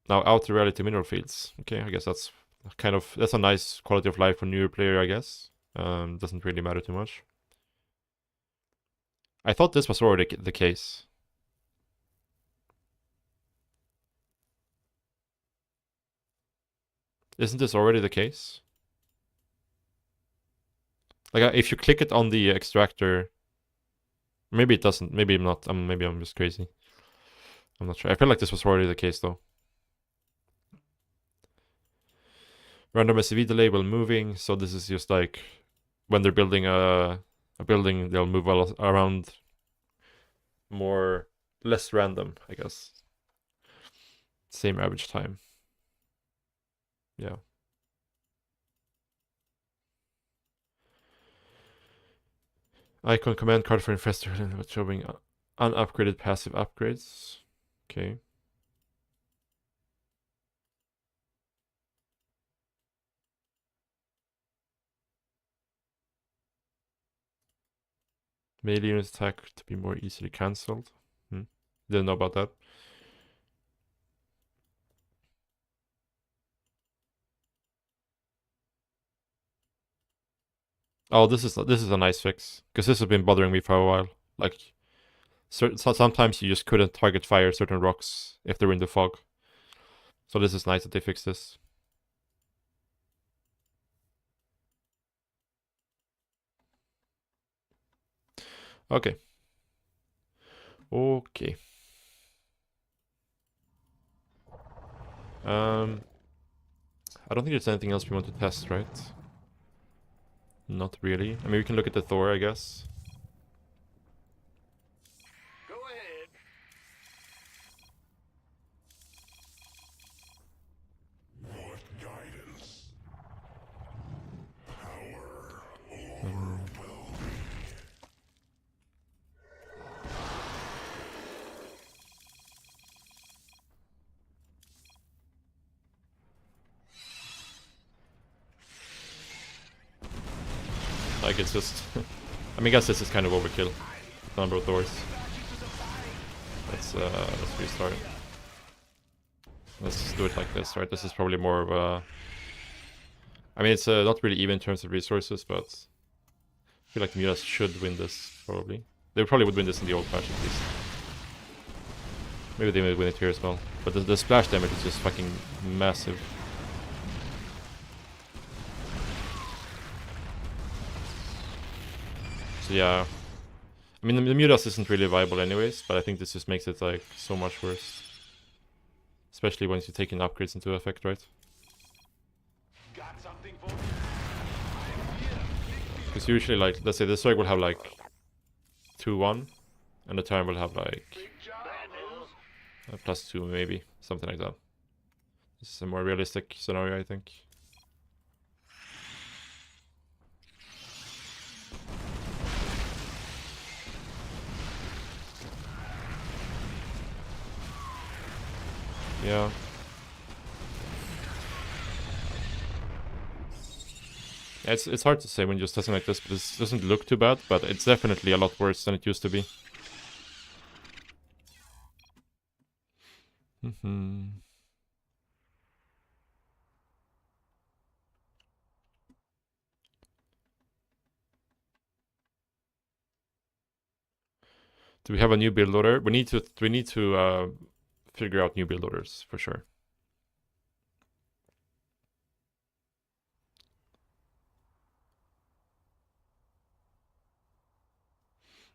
Now outer reality mineral fields. Okay, I guess that's a nice quality of life for newer player, I guess. Doesn't really matter too much. I thought this was already the case. Isn't this already the case? Like, if you click it on the extractor, maybe it doesn't. Maybe I'm not. Maybe I'm just crazy. I'm not sure. I feel like this was already the case though. Random SCV delay while moving. So this is just like when they're building a building, they'll move around more, less random, I guess. Same average time. Yeah. Icon command card for investor showing unupgraded passive upgrades. Okay. Melee unit attack to be more easily cancelled. Didn't know about that. Oh, this is a nice fix, because this has been bothering me for a while. Like, sometimes you just couldn't target fire certain rocks if they were in the fog. So this is nice that they fixed this. Okay. Okay. I don't think there's anything else we want to test, right? Not really. I mean, we can look at the Thor, I guess. Go ahead. What guidance? Power overwhelming. Like, it's just... I mean, I guess this is kind of overkill. Number of Thors. Let's restart. Let's do it like this, right? This is probably more of a... I mean, it's not really even in terms of resources, but... I feel like the Mutas should win this, probably. They probably would win this in the old patch, at least. Maybe they may win it here as well. But the splash damage is just fucking massive. So yeah. I mean, the Mutas isn't really viable anyways, but I think this just makes it, like, so much worse. Especially once you take in upgrades into effect, right? Because usually, like, let's say the Zerg will have, like, 2-1, and the Terran will have, like, +2 maybe, something like that. This is a more realistic scenario, I think. Yeah. It's hard to say when you're just testing like this, but this doesn't look too bad, but it's definitely a lot worse than it used to be. Do we have a new build order? We need to figure out new build orders for sure.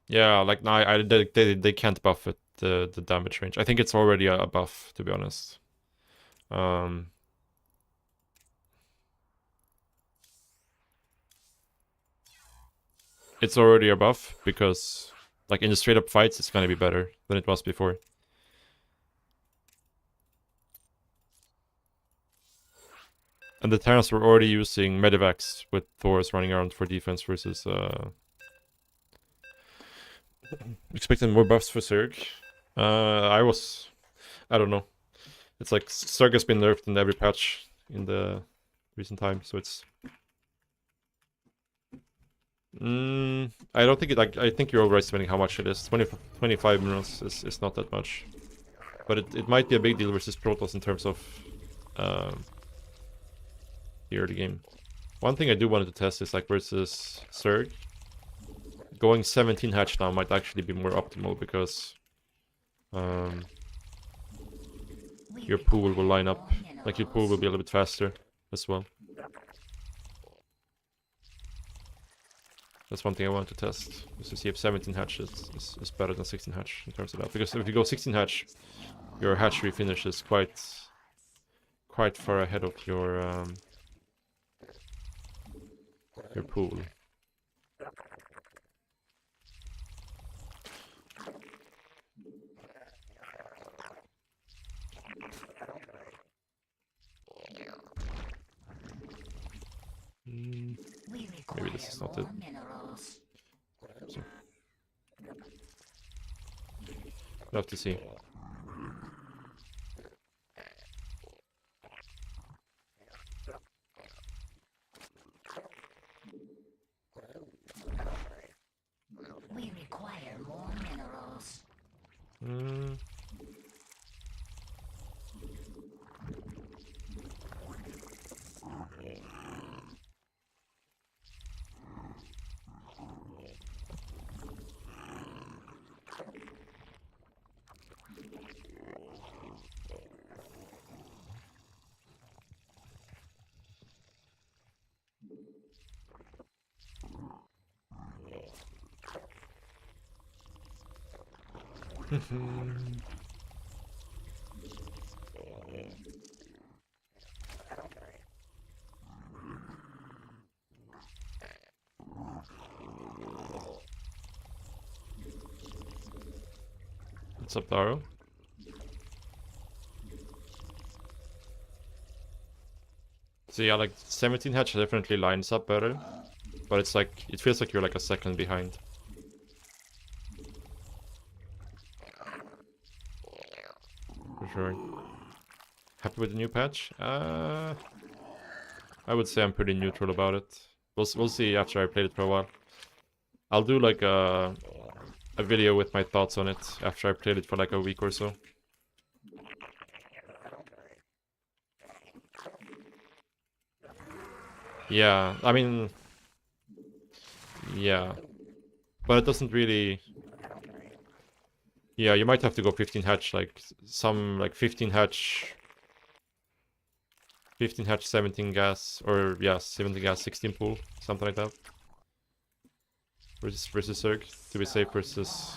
Yeah, like no, they can't buff it the damage range. I think it's already a buff, to be honest. It's already a buff because, like, in the straight up fights, it's gonna be better than it was before. And the Terrans were already using Medivacs with Thors running around for defense versus expecting more buffs for Zerg. I don't know. It's like Zerg has been nerfed in every patch in the recent time, so it's... I don't think it, like, I think you're overestimating how much it is. 25 minerals is not that much. But it might be a big deal versus Protoss in terms of the early game. One thing I do wanted to test is, like, versus Zerg. Going 17 hatch now might actually be more optimal because your pool will line up. Like, your pool will be a little bit faster as well. That's one thing I want to test, is to see if 17 hatch is better than 16 hatch in terms of that. Because if you go 16 hatch, your hatchery finish is quite far ahead of your pool. Maybe this is not it. So. We'll have to see. We require more minerals. What's up, Daro? So yeah, like 17 hatch definitely lines up better, but it's like, it feels like you're like a second behind. For sure. Happy with the new patch? I would say I'm pretty neutral about it. We'll see after I played it for a while. I'll do like a video with my thoughts on it after I played it for like a week or so. Yeah, I mean, yeah, but it doesn't really. Yeah, you might have to go 15 hatch, like some like 15 hatch, 17 gas, or yeah, 17 gas, 16 pool, something like that. Versus Zerg to be safe versus.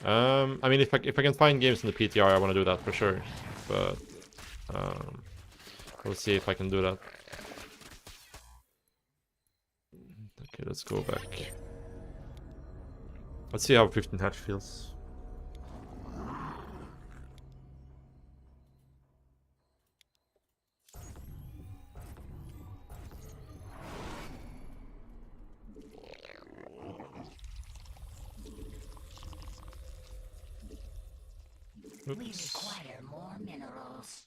I mean, if I can find games in the PTR, I want to do that for sure. But we'll see if I can do that. Okay, let's go back. Let's see how 15 hatch feels. We require more minerals.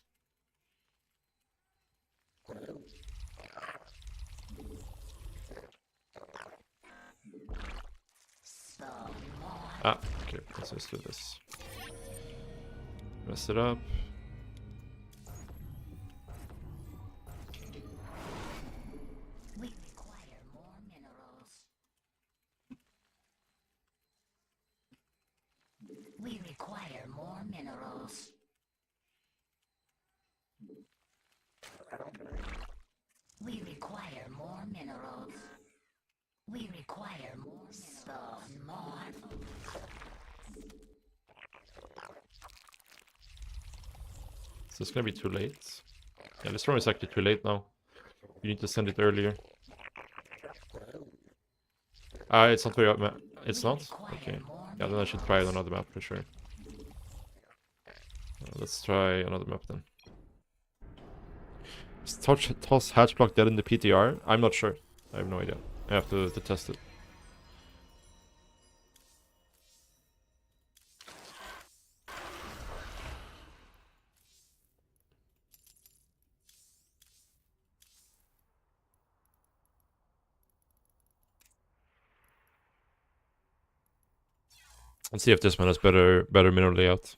Ah, okay, let's just do this. Mess it up. We require more minerals. We require more minerals. We require more minerals. We require more minerals. Is this gonna be too late? Yeah, this room is actually too late now. You need to send it earlier. It's not very map. It's not? Okay. Yeah, then I should try another map for sure. Let's try another map then. Is Toss Hatch Block dead in the PTR? I'm not sure. I have no idea. I have to test it. Let's see if this one has better mineral layout.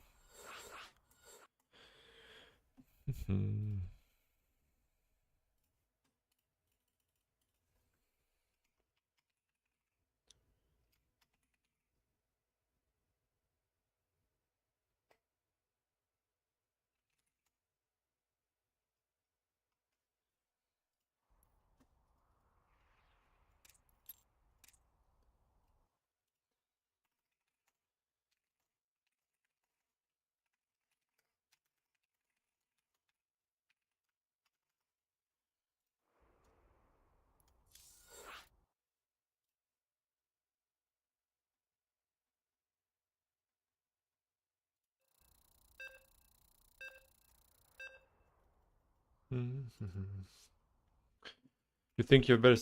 You think you're better?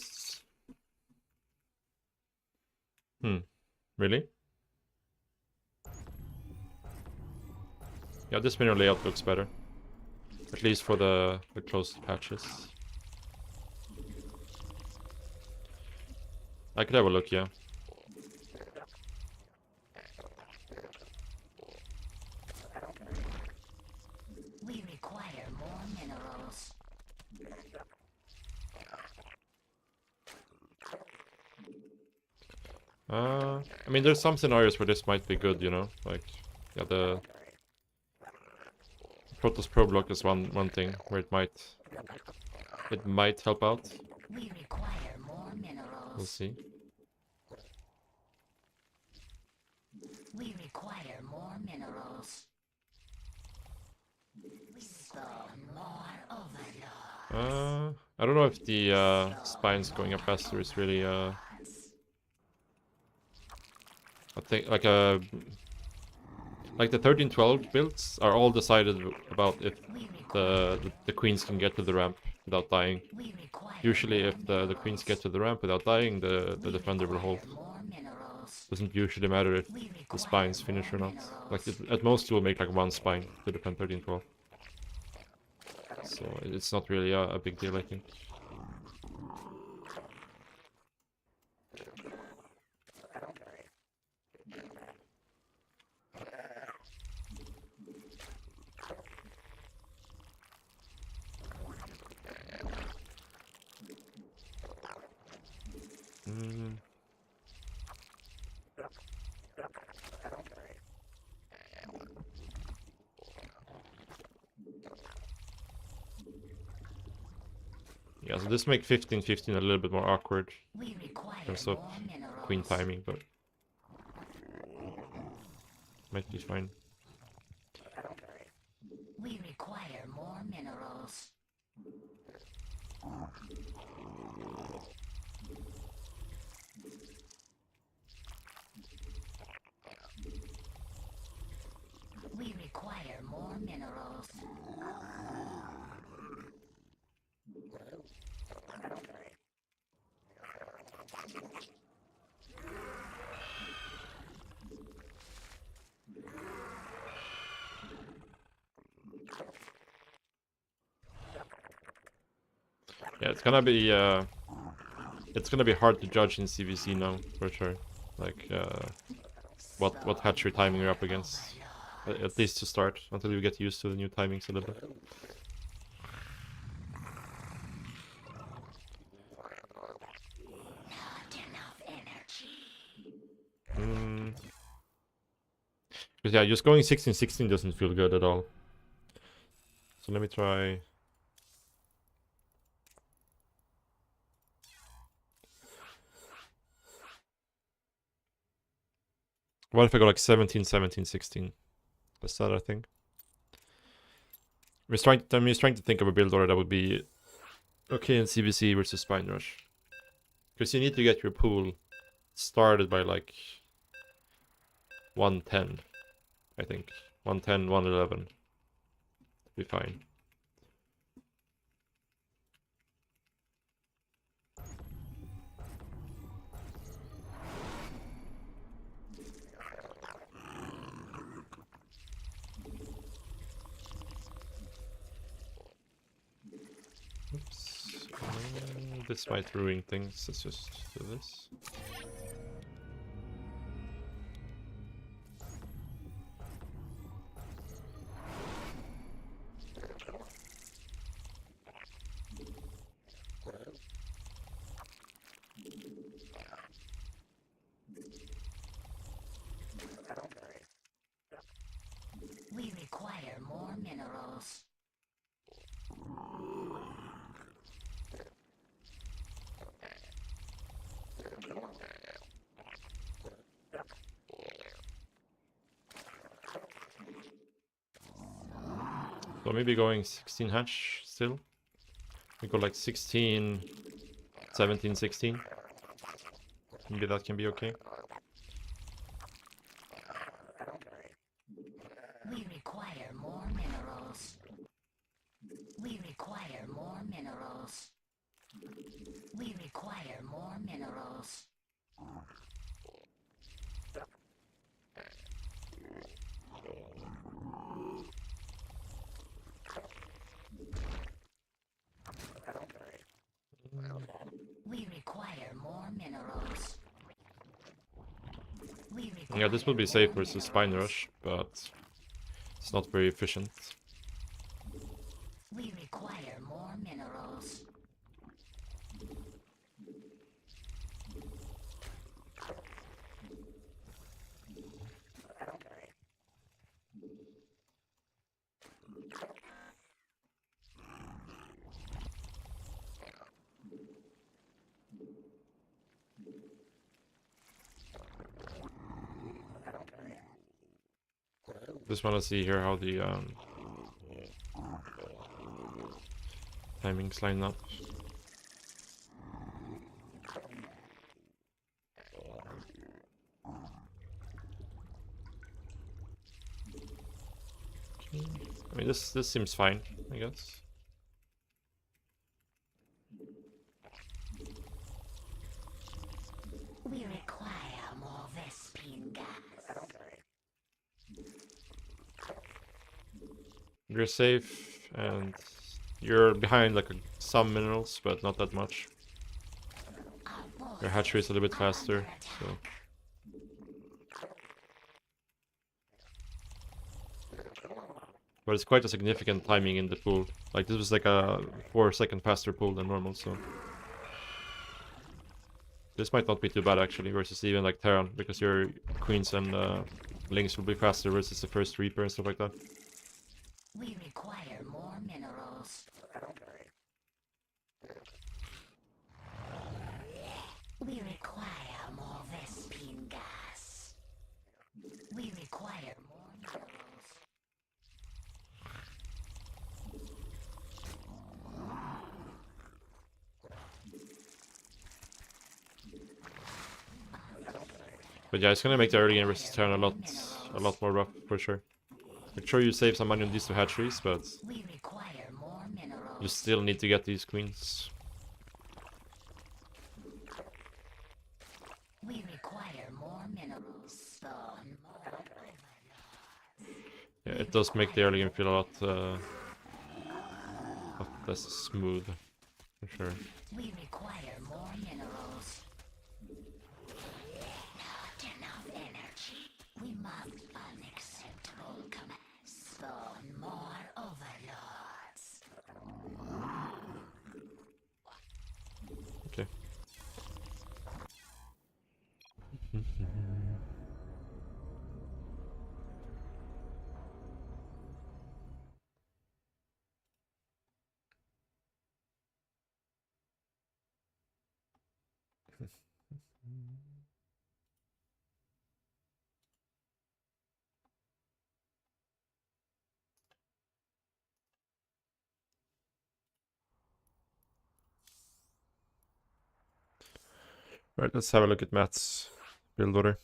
Really? Yeah, this mineral layout looks better. At least for the closed patches. I could have a look, yeah. We require more minerals. I mean, there's some scenarios where this might be good, you know? Like, yeah, the Protoss Pro block is one thing where it might help out. We require more minerals. We'll see. We require more minerals. We spawn more overlords. I don't know if the spines going up faster is really I think like the 1312 builds are all decided about if the queens can get to the ramp without dying. We require Usually, more if the queens get to the ramp without dying, the defender will hold. more minerals. Doesn't usually matter if We the require spines finish or not. Like at most, you will make like one spine to defend 1312. So it's not really a big deal, I think. Yeah, so this makes 15-15 a little bit more awkward We require in terms of more minerals. queen timing, but might be fine. We require more minerals. We require more minerals. Yeah, it's gonna be hard to judge in CVC now for sure. Like what hatchery timing you're up against, at least to start, until you get used to the new timings a little bit. Not enough energy. Because yeah, just going 16-16 doesn't feel good at all. So let me try. What if I go like 17-17-16? That's that, I think. I'm just trying to think of a build order that would be okay in CBC versus Spine Rush. Because you need to get your pool started by like 110, I think. 110, 111. Be fine. Oops. This might ruin things. Let's just do this. We require more minerals. So maybe going 16 hatch still. We go like 16, 17, 16. Maybe that can be okay. We require more minerals. We require Yeah, this will be safe versus Spine Rush, but it's not very efficient. We require more minerals. Just want to see here how the timings line up. Okay. I mean, this seems fine, I guess. We require more Vespine gas. You're safe, and you're behind like some minerals, but not that much. Your hatchery is a little bit faster, so. But it's quite a significant timing in the pool. Like, this was like a 4-second faster pool than normal, so. This might not be too bad actually, versus even like Terran, because your queens and lings will be faster versus the first Reaper and stuff like that. We require more minerals. We require more Vespine gas. We require more minerals. But yeah, it's gonna make the early game versus Terran a lot more rough for sure. Make sure you save some money on these two hatcheries, but We require more minerals. you still need to get these queens. We require more minerals. Spawn more overlords. Yeah, it does make the early game feel a lot less smooth, for sure. We require more minerals. Not enough energy. We must unacceptable commands. Spawn more overlords. Okay. Right, let's have a look at Matt's build order.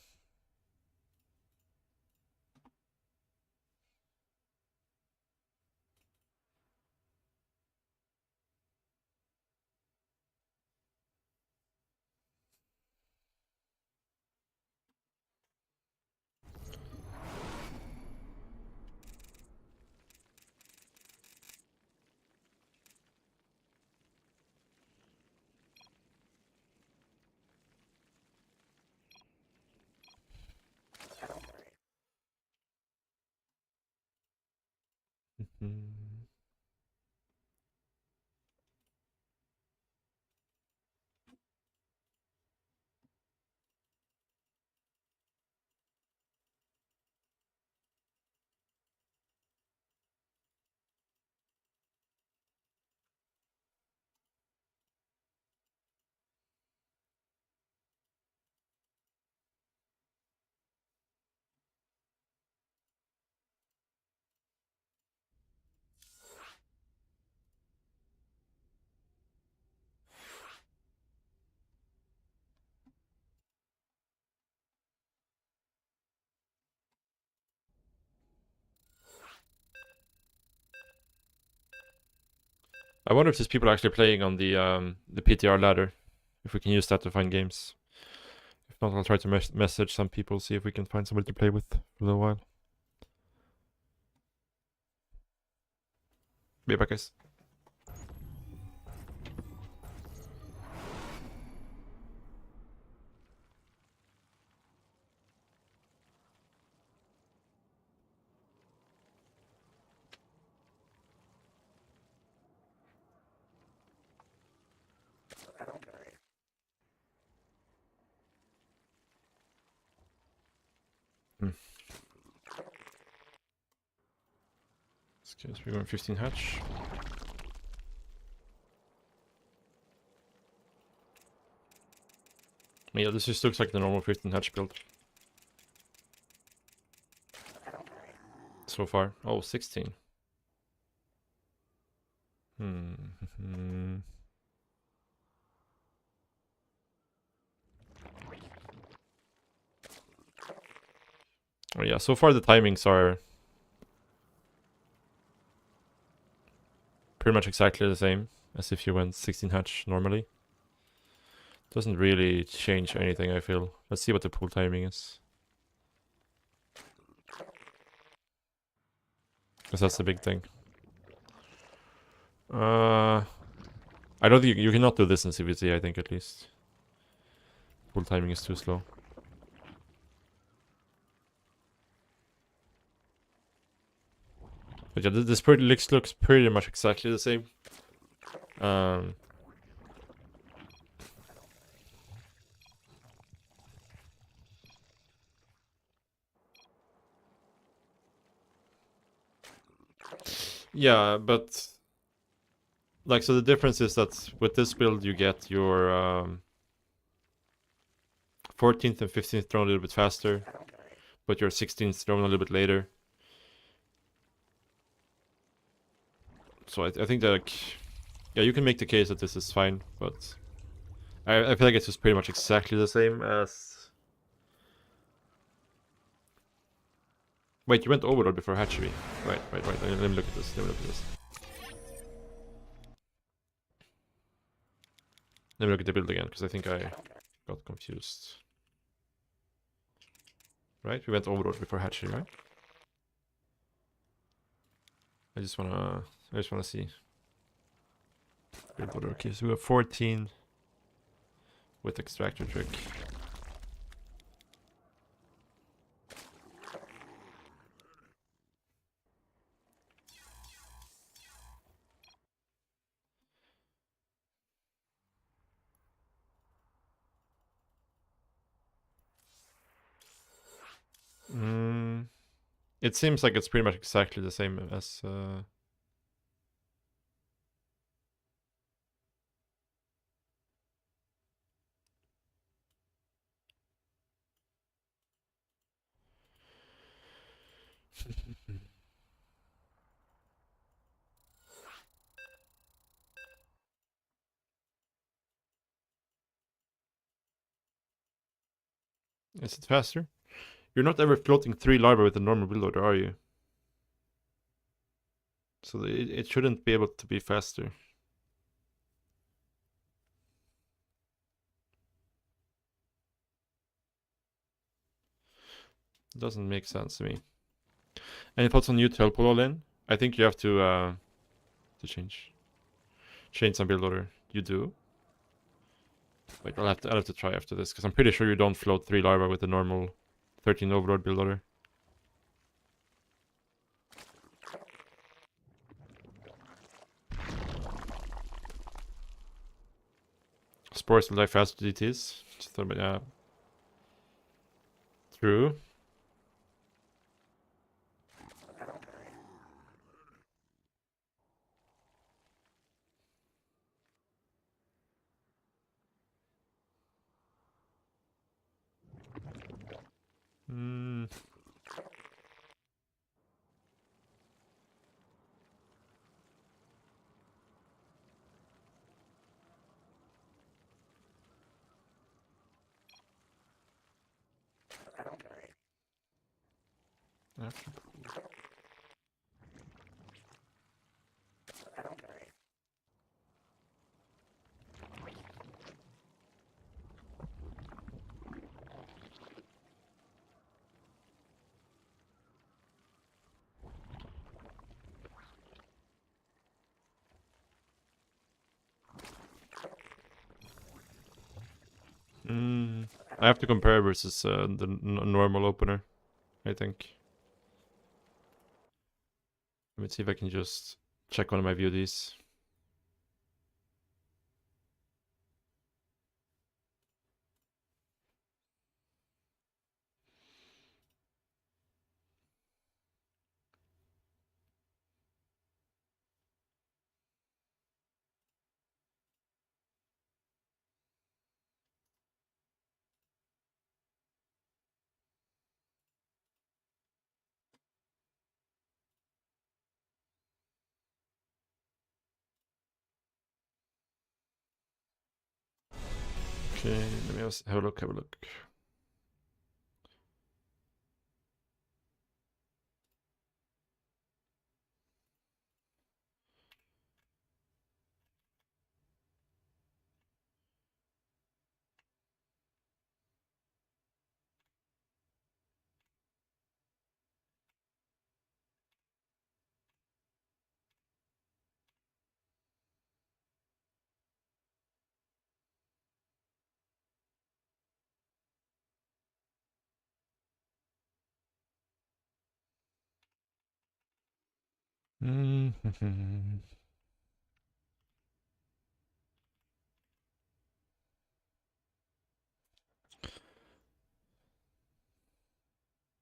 Mhm. I wonder if there's people actually playing on the PTR ladder, if we can use that to find games. If not, I'll try to message some people, see if we can find somebody to play with for a little while. Be back, guys. This case, we're going 15 hatch. Yeah, this just looks like the normal 15 hatch build. So far. Oh, 16. Oh yeah, so far the timings are pretty much exactly the same as if you went 16 hatch normally. Doesn't really change anything, I feel. Let's see what the pool timing is. Because that's the big thing. I don't think you cannot do this in CVC, I think, at least. Pool timing is too slow. But yeah, this looks pretty much exactly the same. Yeah, but like, so the difference is that with this build you get your 14th and 15th thrown a little bit faster, but your 16th thrown a little bit later. So I think that, like, yeah, you can make the case that this is fine, but I feel like it's just pretty much exactly the same as... Wait, you went Overlord before Hatchery. Right. Let me look at this. Let me look at the build again, because I think I got confused. Right? We went Overlord before Hatchery, right? I just wanna see. Build order. Okay, so we have 14 with Extractor Trick. It seems like it's pretty much exactly the same as... Is it faster? You're not ever floating 3 larvae with a normal build order, are you? So it shouldn't be able to be faster. Doesn't make sense to me. Any thoughts on new Telpol all in? I think you have to change some build order. You do? Wait, I'll have to try after this, because I'm pretty sure you don't float 3 larvae with a normal 13 overlord build order. Spores will die faster to DTs. But yeah. True. I have to compare versus the normal opener, I think. Let me see if I can just check one of my VODs. Okay, let me have a look, have a look.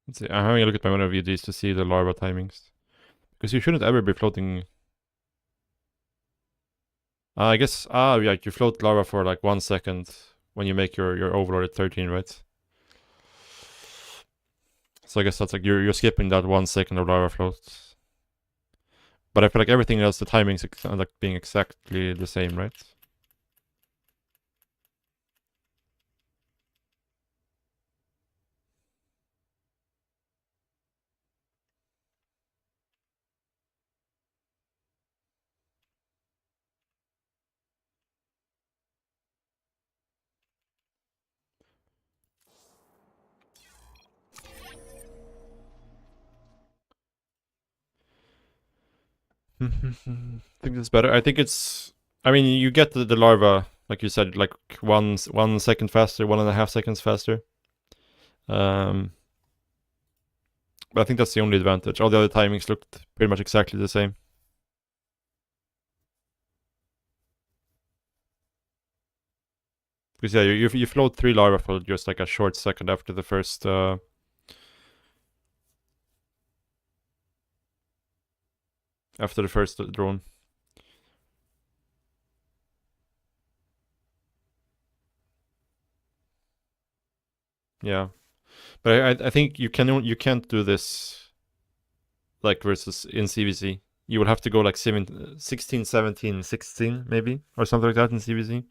Let's see, I'm having a look at my one of these to see the larva timings. Because you shouldn't ever be floating. I guess, yeah, you float larva for like 1 second when you make your overlord at 13, right? So I guess that's like, you're skipping that 1 second of larva float. But I feel like everything else, the timings like being exactly the same, right? I think it's better. I think it's. I mean, you get the larva, like you said, like 1 second faster, 1.5 seconds faster. But I think that's the only advantage. All the other timings looked pretty much exactly the same. Because yeah, you float 3 larva for just like a short second after the first. After the first drone. Yeah, but I think you can't do this like versus in CVC. You would have to go like 16, 17, 16 maybe or something like that in CVC.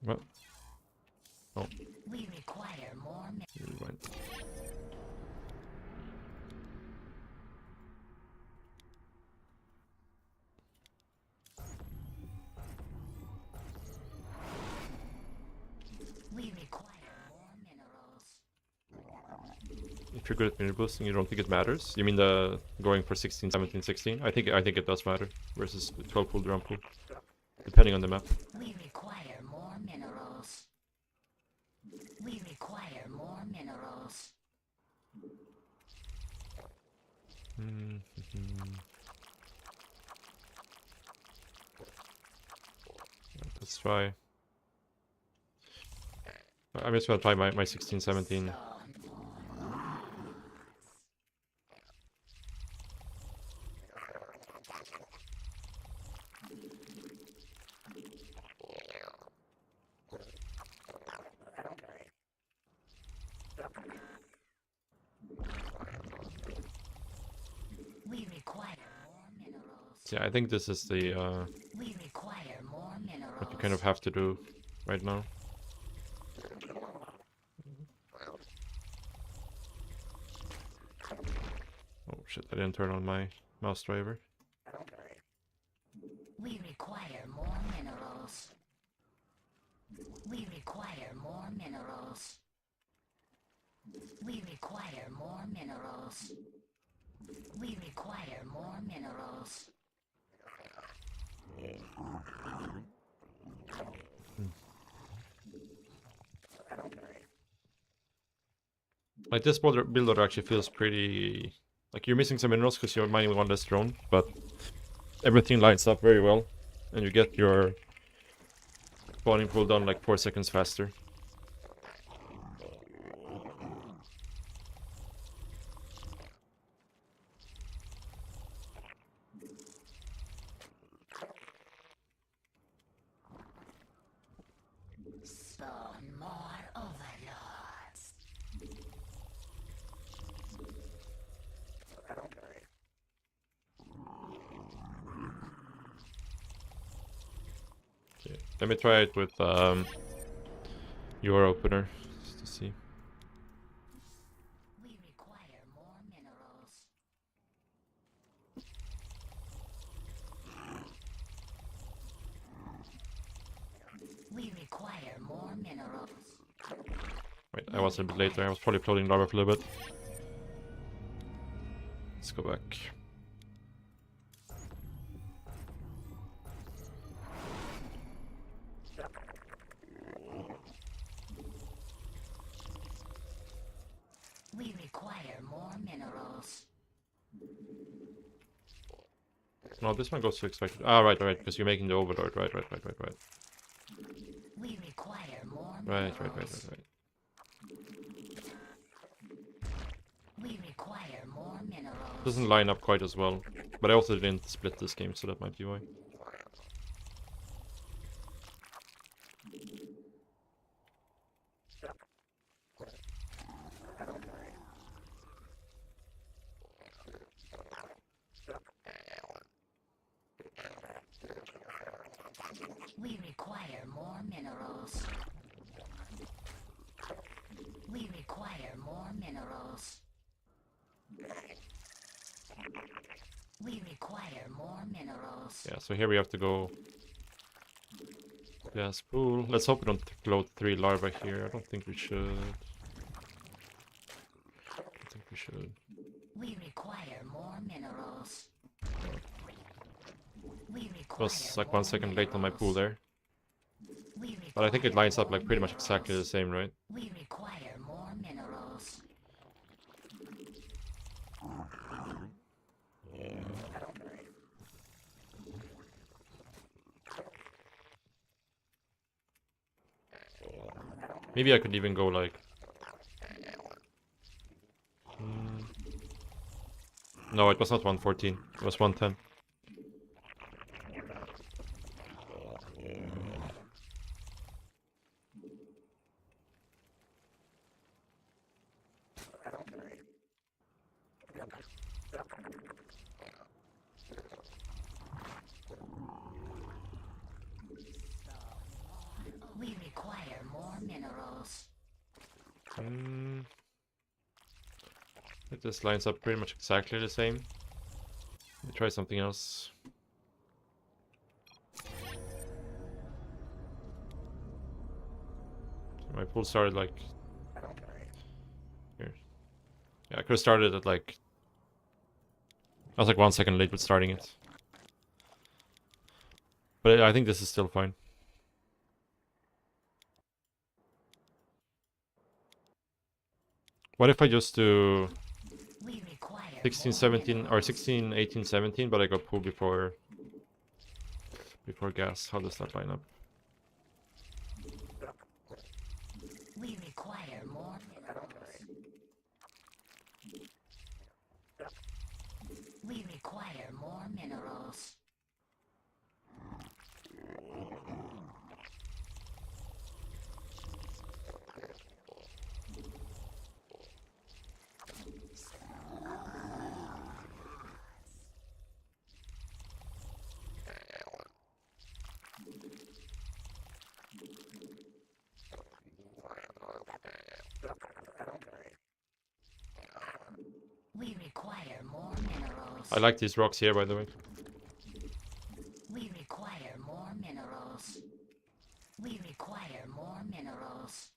Well, oh, We require more rewind. we require more minerals. If you're good at minute boosting, you don't think it matters? You mean the going for 16, 17, 16? I think it does matter versus 12 pool drum pool, depending on the map. We require more minerals. We require more minerals. Let's try. I'm just gonna try my 16, 17. We require more minerals. Yeah, I think this is the We require more minerals. what you kind of have to do right now. Oh shit, I didn't turn on my mouse driver. We require more minerals. We require more minerals. We require more minerals. We require more minerals. Like this builder actually feels pretty. Like you're missing some minerals because you're mining one less drone, but everything lines up very well, and you get your spawning pool done like 4 seconds faster. Spawn more overlords. Let me try it with your opener just to see. We require more minerals. We require more minerals. Wait, I was a bit later. I was probably floating lava for a little bit. Let's go back. We require more minerals. No, this one goes to expected. Ah, right, because you're making the overlord. Right. We require more Right. minerals. We require more minerals. Doesn't line up quite as well. But I also didn't split this game, so that might be why. We require more minerals. We require more minerals. We require more minerals. Yeah, so here we have to go. Gas pool. Let's hope we don't load 3 larvae here. I don't think we should. I think we should. We require more minerals. We It require was like more 1 second late on my pool there. We But I think it require lines up more like pretty much minerals. exactly the same, right? We require more minerals. Maybe I could even go like... No, it was not 114. It was 110. We require more minerals. It just lines up pretty much exactly the same. Let me try something else. My pool started like... Here. Yeah, I could have started at like... I was like 1 second late with starting it. But I think this is still fine. What if I just do... We require 16, more 17, or minerals. 16, 18, 17, but I got pool before gas. How does that line up? We require more minerals. We require more minerals. We require more minerals. I like these rocks here, by the way. We require more minerals. We require more minerals.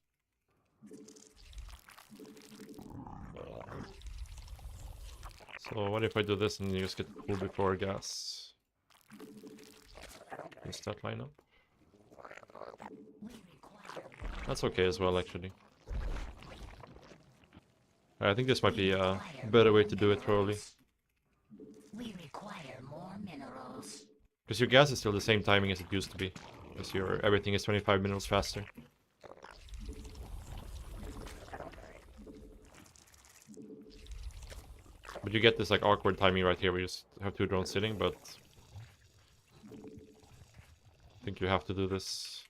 So what if I do this and you just get pool before gas? Does that line up? We require more. That's okay as well, actually. I think this might be a better way to do it, probably. We require more minerals. Because your gas is still the same timing as it used to be. Because your everything is 25 minutes faster. But you get this like awkward timing right here where you just have 2 drones sitting, but... I think you have to do this.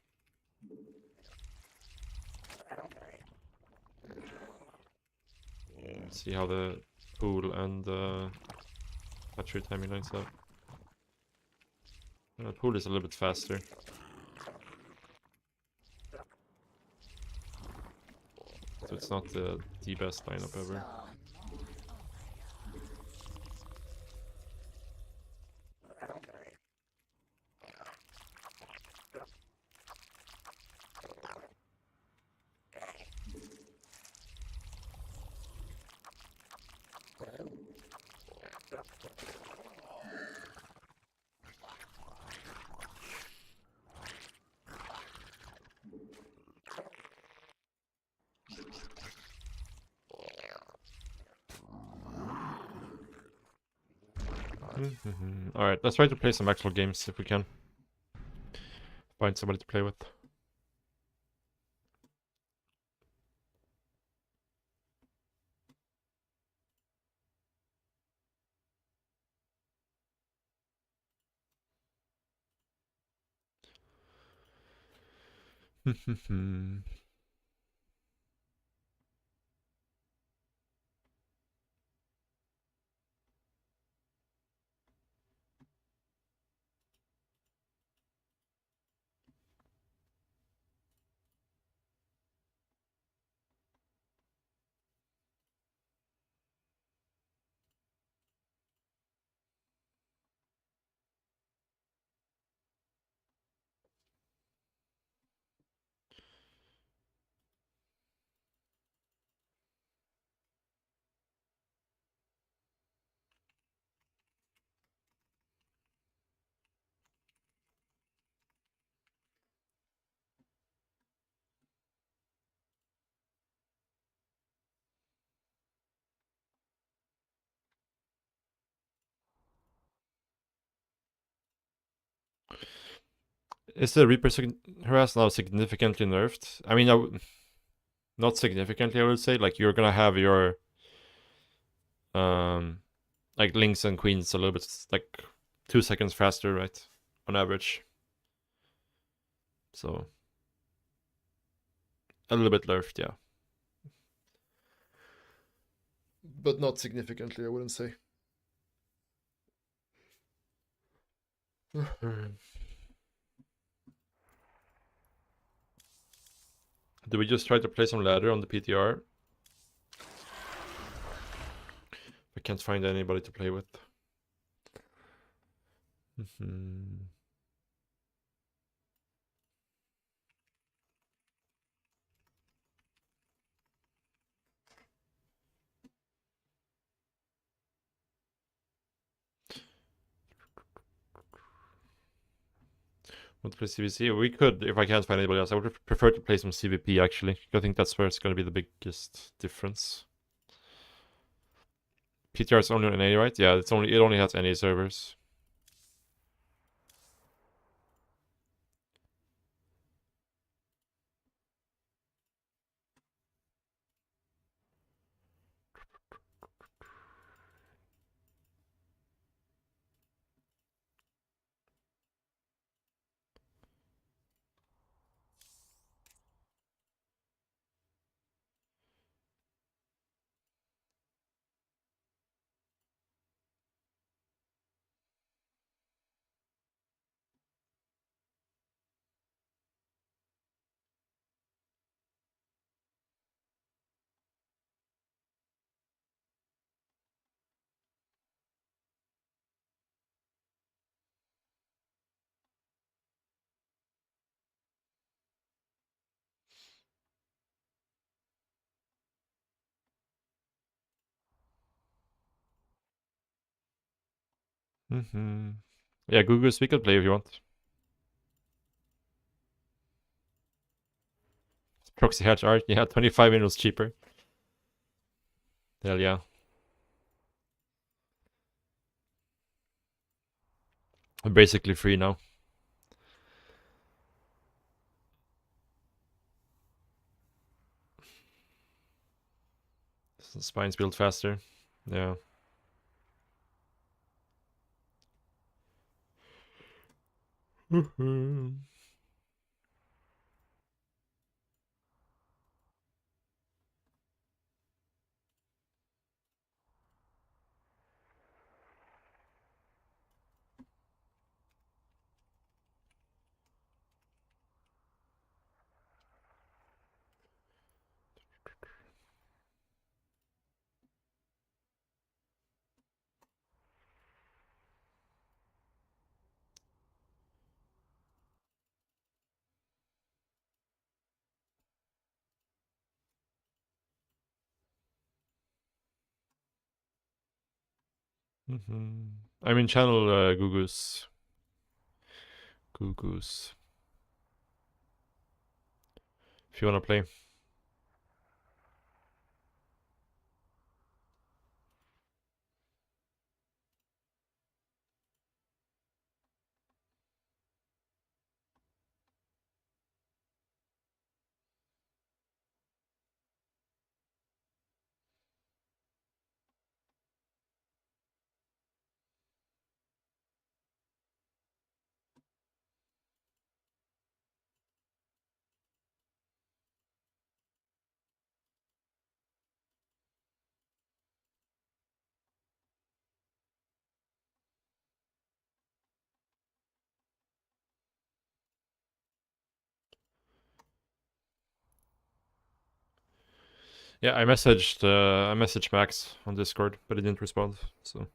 Let's see how the pool and battery timing lines up. The pool is a little bit faster. so it's not the best lineup ever. Alright, let's try to play some actual games if we can. Find somebody to play with. Is the Reaper harass now significantly nerfed? I mean, not significantly, I would say. Like, you're gonna have your like lings and queens a little bit like 2 seconds faster, right? On average. So a little bit nerfed, yeah. But not significantly, I wouldn't say. Do we just try to play some ladder on the PTR? I can't find anybody to play with. Want to play CVC? We could, if I can't find anybody else. I would prefer to play some CVP, actually. I think that's where it's going to be the biggest difference. PTR is only on NA, right? Yeah, it only has NA servers. Yeah, Google we could play if you want. Proxy hatch art, yeah, 25 minutes cheaper. Hell yeah. I'm basically free now. Spines build faster. Yeah. I'm in channel Gugus. Gugus. If you wanna play. Yeah, I messaged Max on Discord, but he didn't respond. So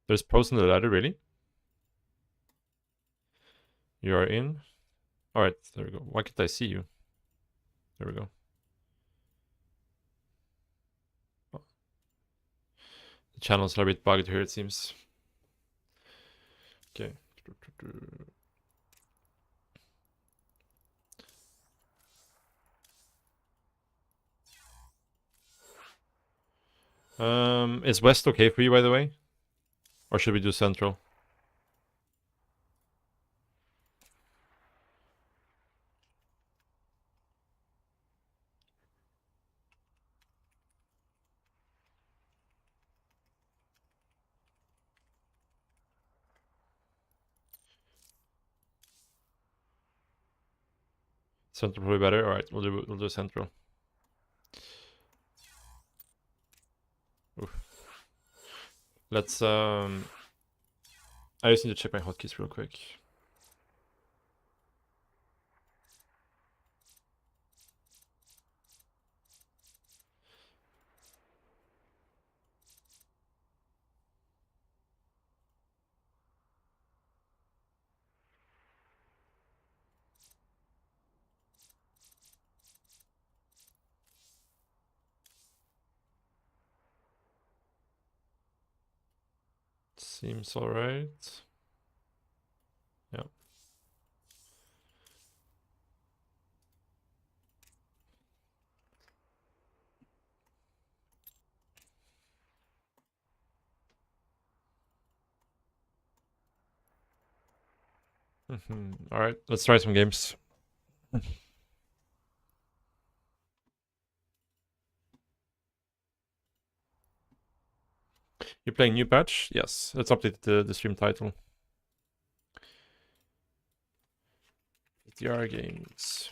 there's pros in the ladder, really? You are in. All right, there we go. Why can't I see you? There we go. Oh. The channels are a bit bugged here, it seems. Okay. Is West okay for you, by the way? Or should we do Central? Central probably better. All right, we'll do Central. Oof. Let's I just need to check my hotkeys real quick. Seems alright. Yeah. Alright, let's try some games. You're playing new patch? Yes. Let's update the stream title. PTR games.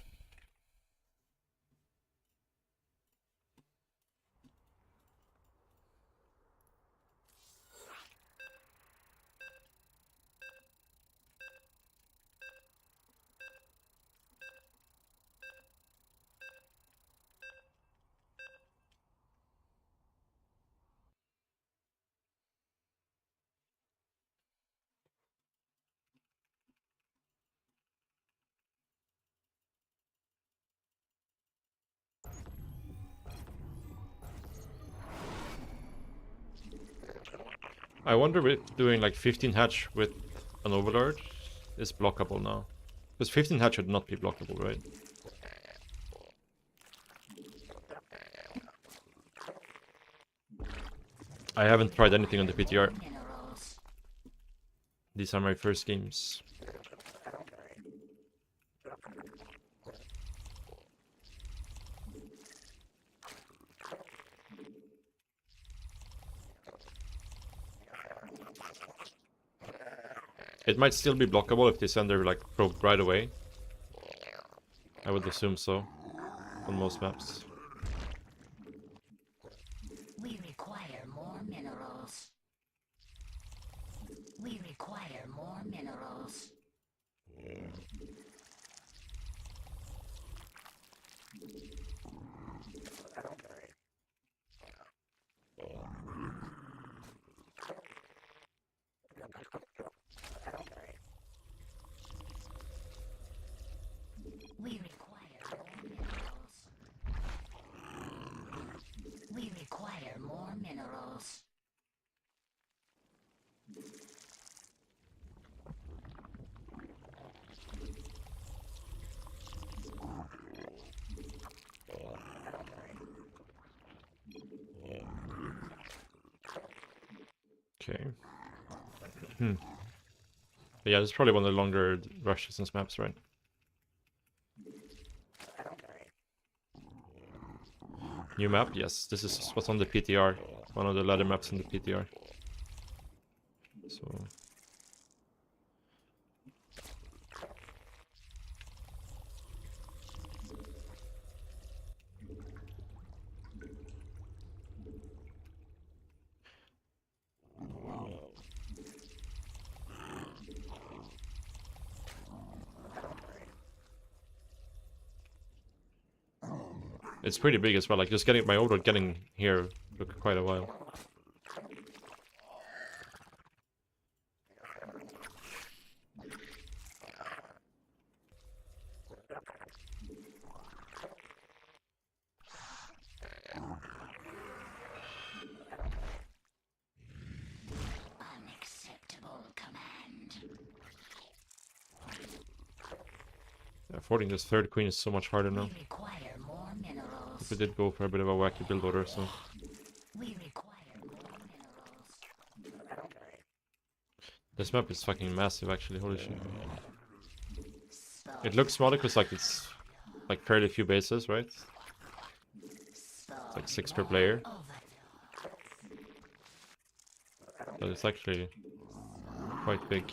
I wonder if doing like 15 hatch with an overlord is blockable now. Because 15 hatch should not be blockable, right? I haven't tried anything on the PTR. Minerals. These are my first games. It might still be blockable if they send their like probe right away. I would assume so on most maps. We require more minerals. We require more minerals. We require more minerals. We require more minerals. Okay. Yeah, this is probably one of the longer rush distance maps, right? New map? Yes, this is what's on the PTR. One of the ladder maps in the PTR. So... It's pretty big as well, like just getting my overload getting here took quite a while. Unacceptable command. Yeah, affording this third queen is so much harder now. We require more minerals. We did go for a bit of a wacky build order, so... We require more minerals. This map is fucking massive actually, holy shit. Spell It looks smaller because like it's like fairly few bases, right? It's like 6 per player. But it's actually quite big.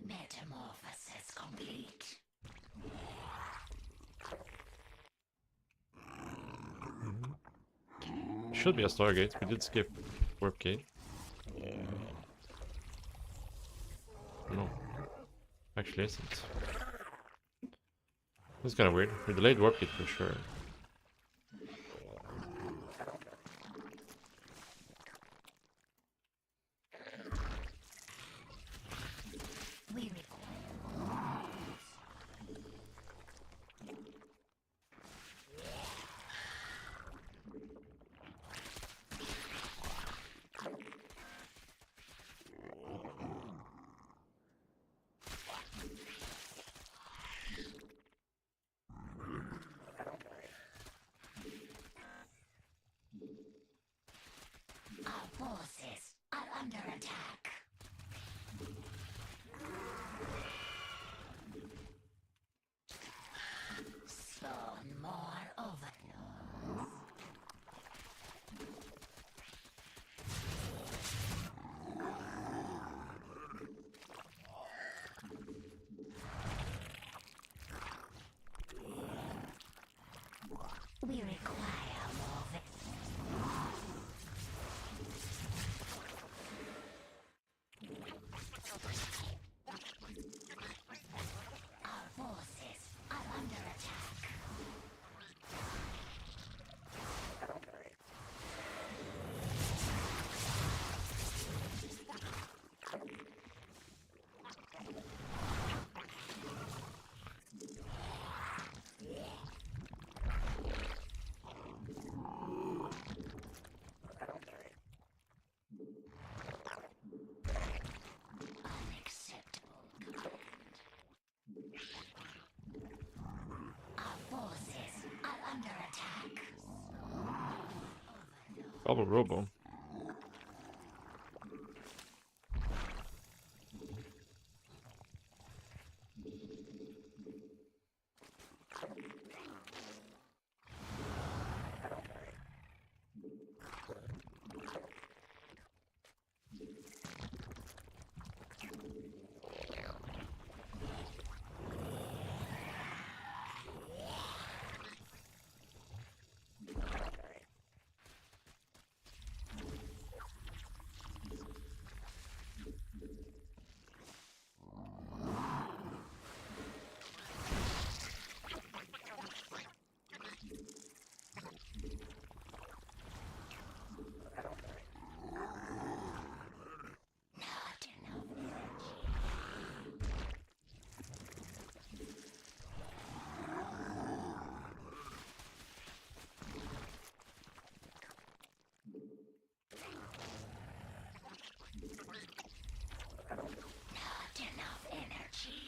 Metamorphosis complete. Should be a Stargate, we did skip Warp Gate. No. Actually isn't. That's kinda weird. We delayed Warp Gate for sure. We require Double robo. Not enough Not enough energy.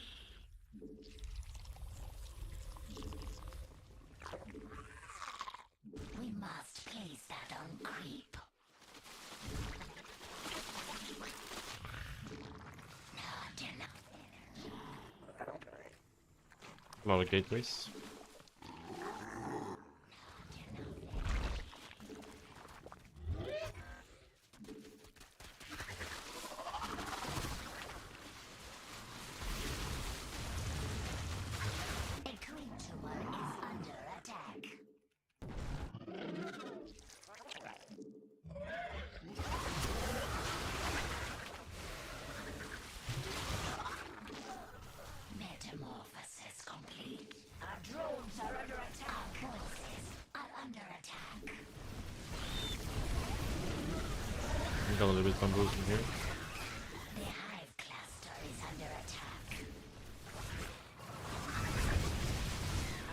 We must place that on creep. Not enough energy. A lot of gateways. A creep tumor is under attack. Metamorphosis complete. Our drones are under attack. Our forces are under attack. We got a little bit bamboos in here. The hive cluster is under attack.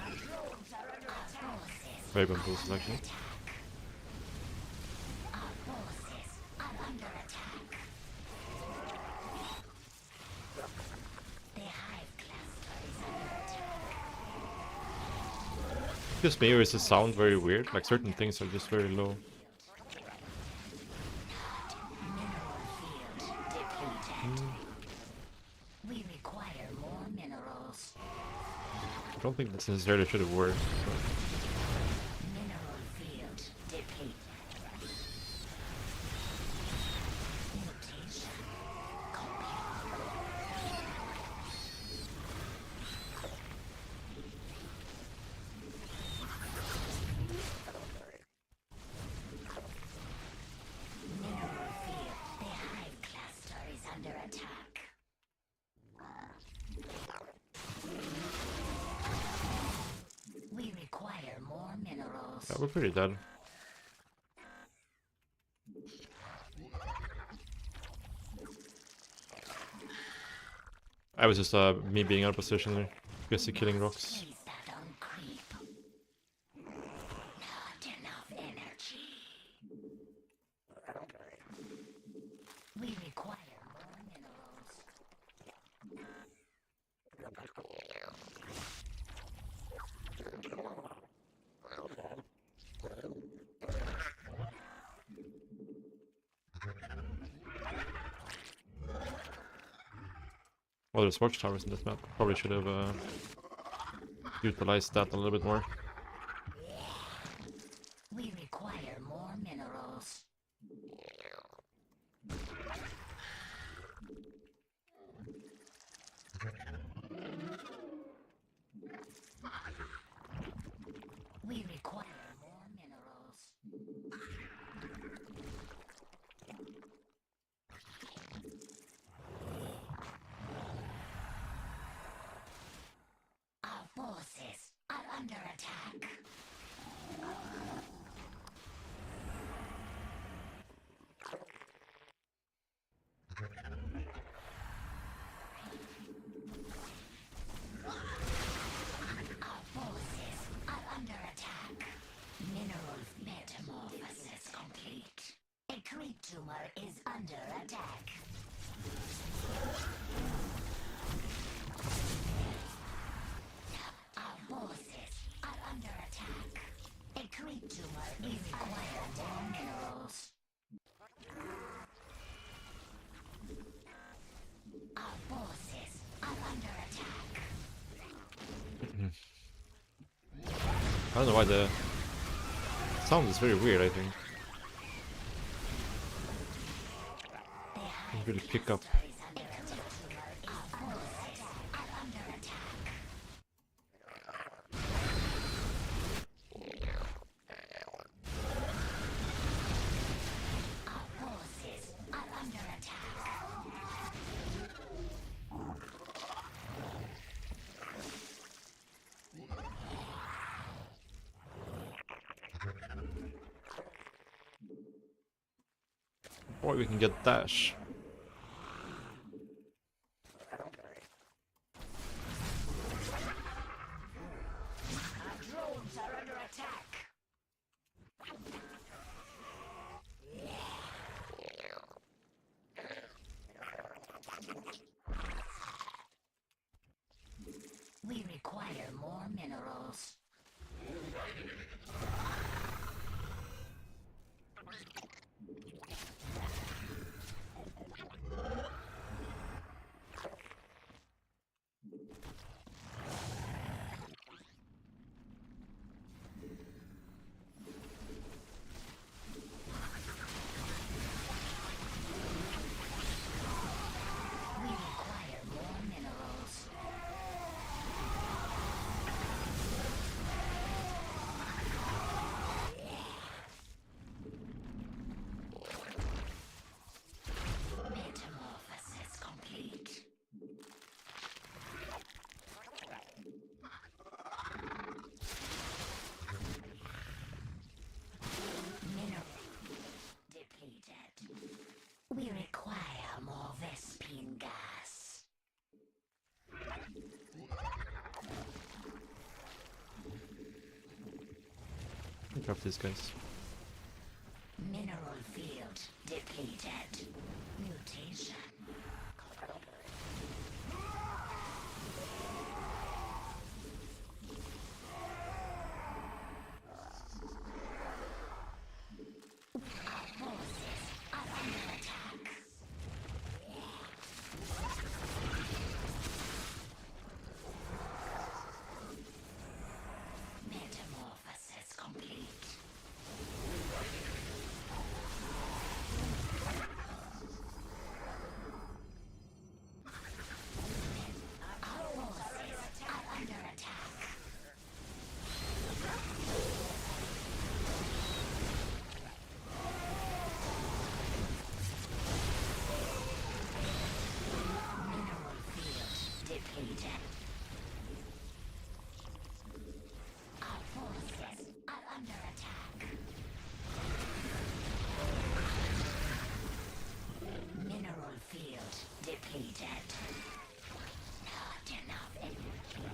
Our drones are under attack. Forces Very bamboos actually. Our forces are under attack. The hive cluster is under attack. Just me, or is the sound very weird? Like certain things are just very low. Mineral field depleted. We require more minerals. I don't think that's necessarily should have worked. Mineral field depleted. Mutation Mineral field. The hive cluster is under attack. We require more minerals. Yeah, we're pretty dead. I was just me being out of position there. Busy killing rocks. Place that on creep. Not enough energy. We require more minerals. Oh, there's watchtowers in this map. Probably should have utilized that a little bit more. We require more minerals. We require more minerals. Our forces are under attack. Our forces are under attack. Mineral metamorphosis complete. A creep tumor is under attack. Our forces are under attack. A creep tumor is require more minerals. I don't know why the sound is very weird, I think. Didn't really pick up. Or we can get dash. Drones are under attack. We require more minerals. We require more minerals. Metamorphosis complete. Mineral depleted. We require more Vespine gas. Look after these guys. Mineral field depleted. Mutation. Our forces are under attack. Metamorphosis complete. Our forces are under attack. Mineral field depleted. Our forces are under attack. Mineral field depleted. Not enough energy.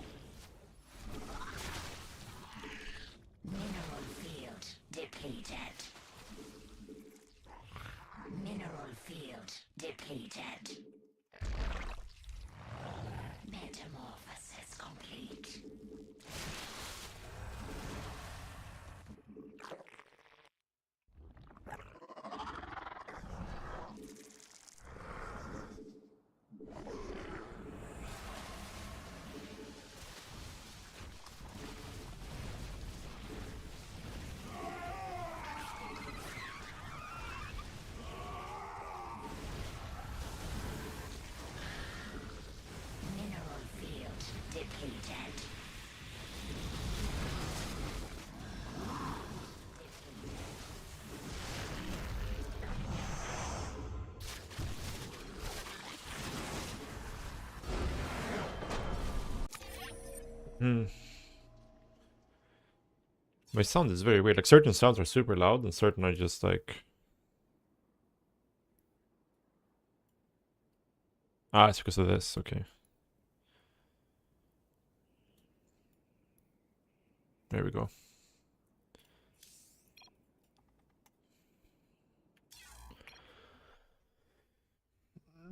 Mineral field depleted. Mineral field depleted. Metamorphosis complete. Mineral field depleted. Hmm. My sound is very weird. Like certain sounds are super loud and certain are just like... Ah, it's because of this, okay. There we go.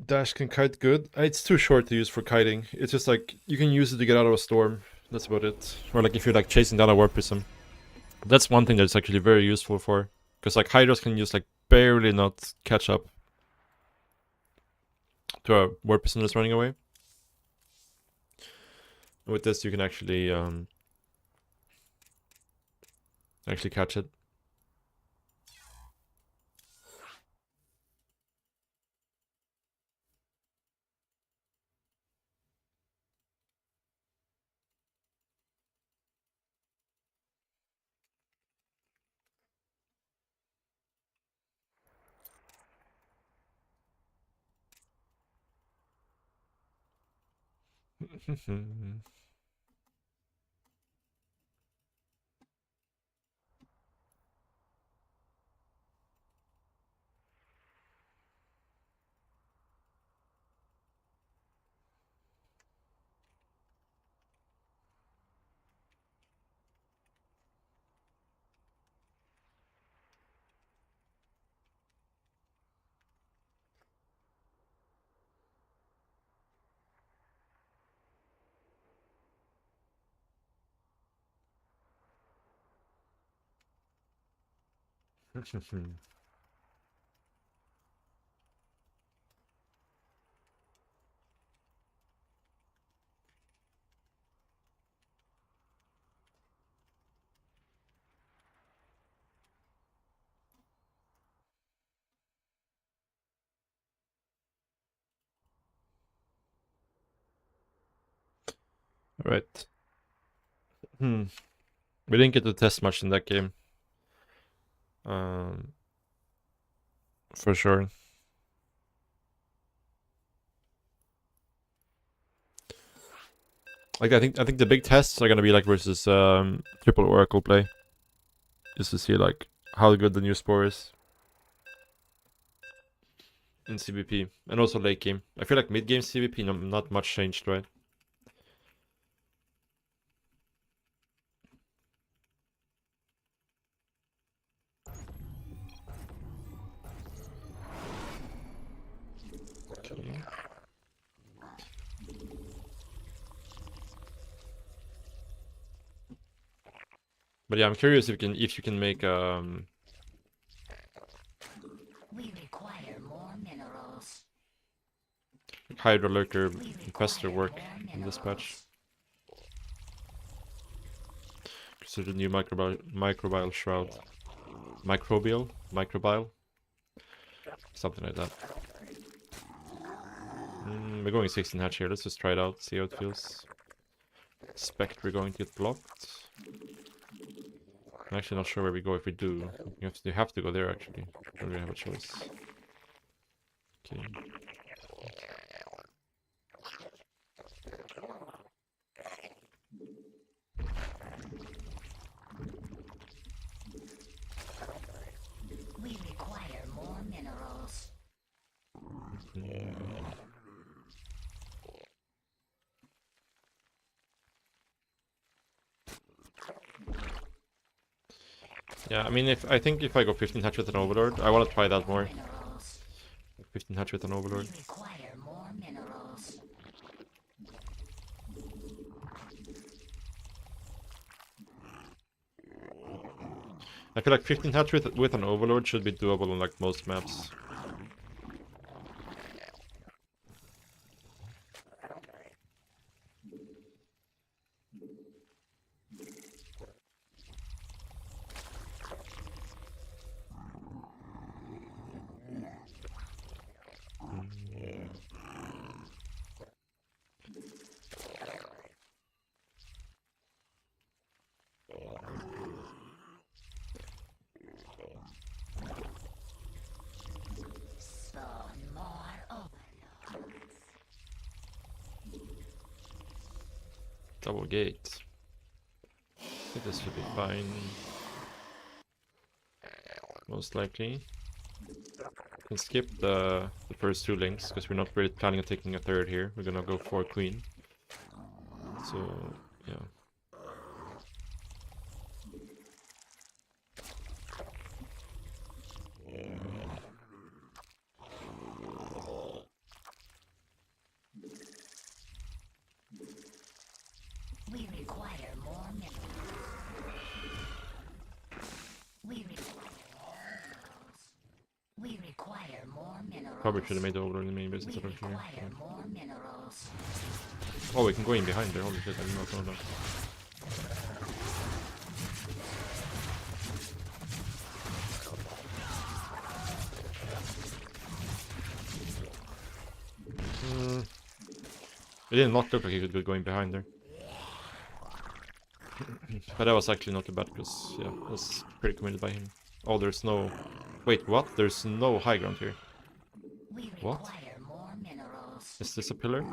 Dash can kite good. It's too short to use for kiting. It's just like, you can use it to get out of a storm. That's about it. Or like if you're like chasing down a warp prism. That's one thing that's actually very useful for. Because like Hydras can just like barely not catch up to a warp prism that's running away. With this you can actually actually catch it. Right. We didn't get to test much in that game. For sure. Like I think the big tests are gonna be like versus triple Oracle play. Just to see like how good the new spore is. In CVP. And also late game. I feel like mid game CVP not much changed, right? Okay. But yeah, I'm curious if you can make We require more minerals. Hydra Lurker We Infestor require work more in this patch. minerals. Consider the new microbial shroud. Microbial? Something like that. We're going 16 hatch here. Let's just try it out, see how it feels. Expect we're going to get blocked. I'm actually not sure where we go if we do. You have to go there actually. Don't really have a choice. Okay. We require more minerals. Yeah, I mean, I think if I go 15 hatch with an Overlord, I want to try that more. Minerals. 15 hatch with an Overlord. We require more minerals. I feel like 15 hatch with an Overlord should be doable on like most maps. Spawn more overlords. Double gate. I think this should be fine. Most likely. Can skip the first two links because we're not really planning on taking a third here. We're gonna go for queen. So yeah. We require more minerals. We require more minerals. Probably should have made the Overlord in the main base We instead of here. require more minerals. Oh, we can go in behind there. Holy shit, I did not know that. It did not look like he could be going behind there. But that was actually not too bad, because, yeah, that's pretty committed by him. Oh, there's no... Wait, what? There's no high ground here. We What? require more minerals. Is this a pillar?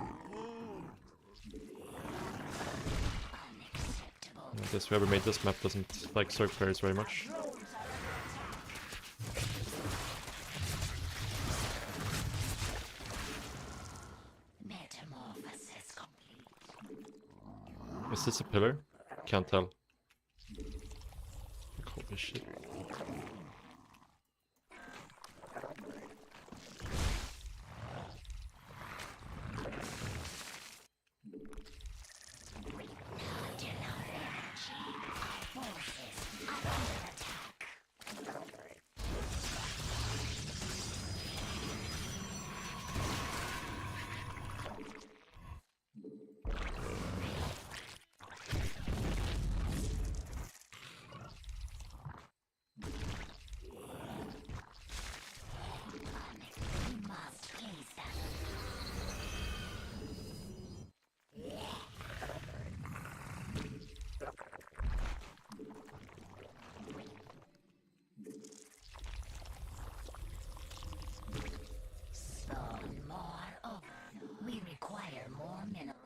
Unacceptable. I guess whoever made this map doesn't like Zerg players very much. Metamorphosis complete. Is this a pillar? Can't tell. Holy shit. We require more minerals.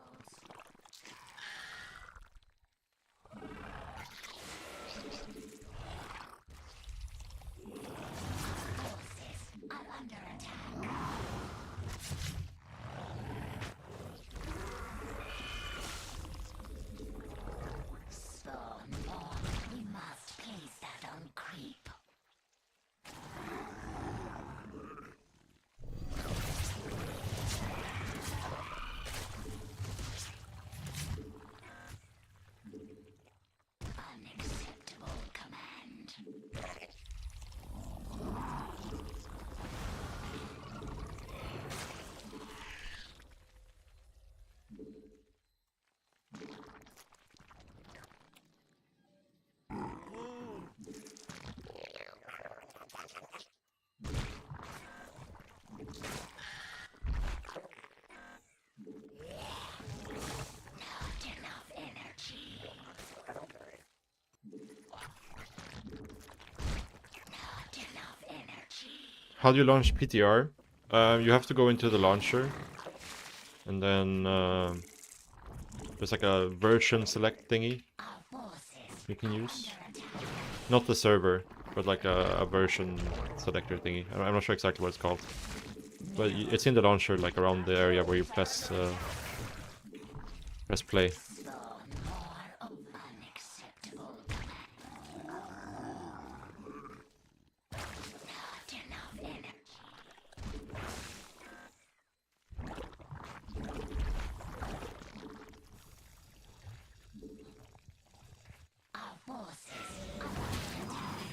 Forces are under attack. Spawn more. We must place that on creep. Unacceptable command. Not enough energy. Not enough energy. How do you launch PTR? You have to go into the launcher, and then there's like a version select thingy Our forces you can use. under attack. Not the server, but like a version selector thingy. I'm not sure exactly what it's called. But it's in the launcher, like around the area where you press play. Spawn more of unacceptable command. Not enough energy. Our forces are under attack.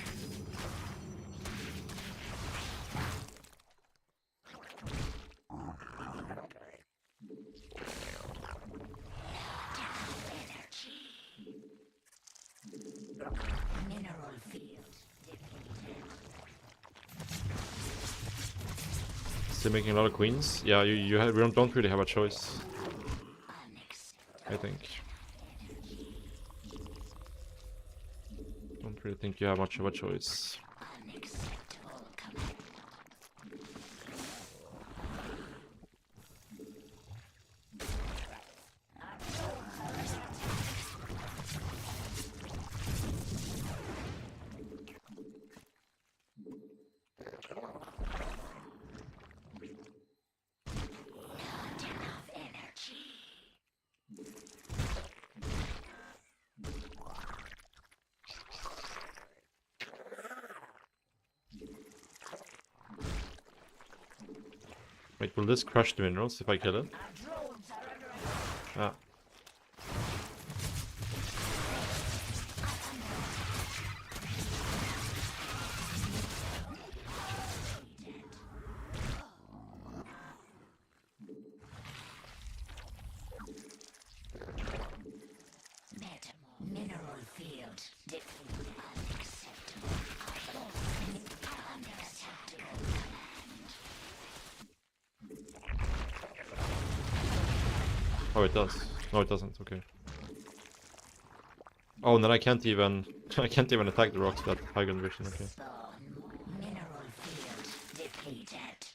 Not enough energy. Mineral field depleted. Still making a lot of queens. Yeah, we don't really have a choice, Unacceptable I think. Don't really think you have much of a choice. unacceptable command. Not enough energy. Wait, will this crush the minerals if I kill it? Ah. Mineral field depleted. Unacceptable. Our forces are under attack. Oh, it does. No, it doesn't. Okay. Oh, and then I can't even I can't even attack the rocks with that high ground vision. Okay. Mineral field depleted.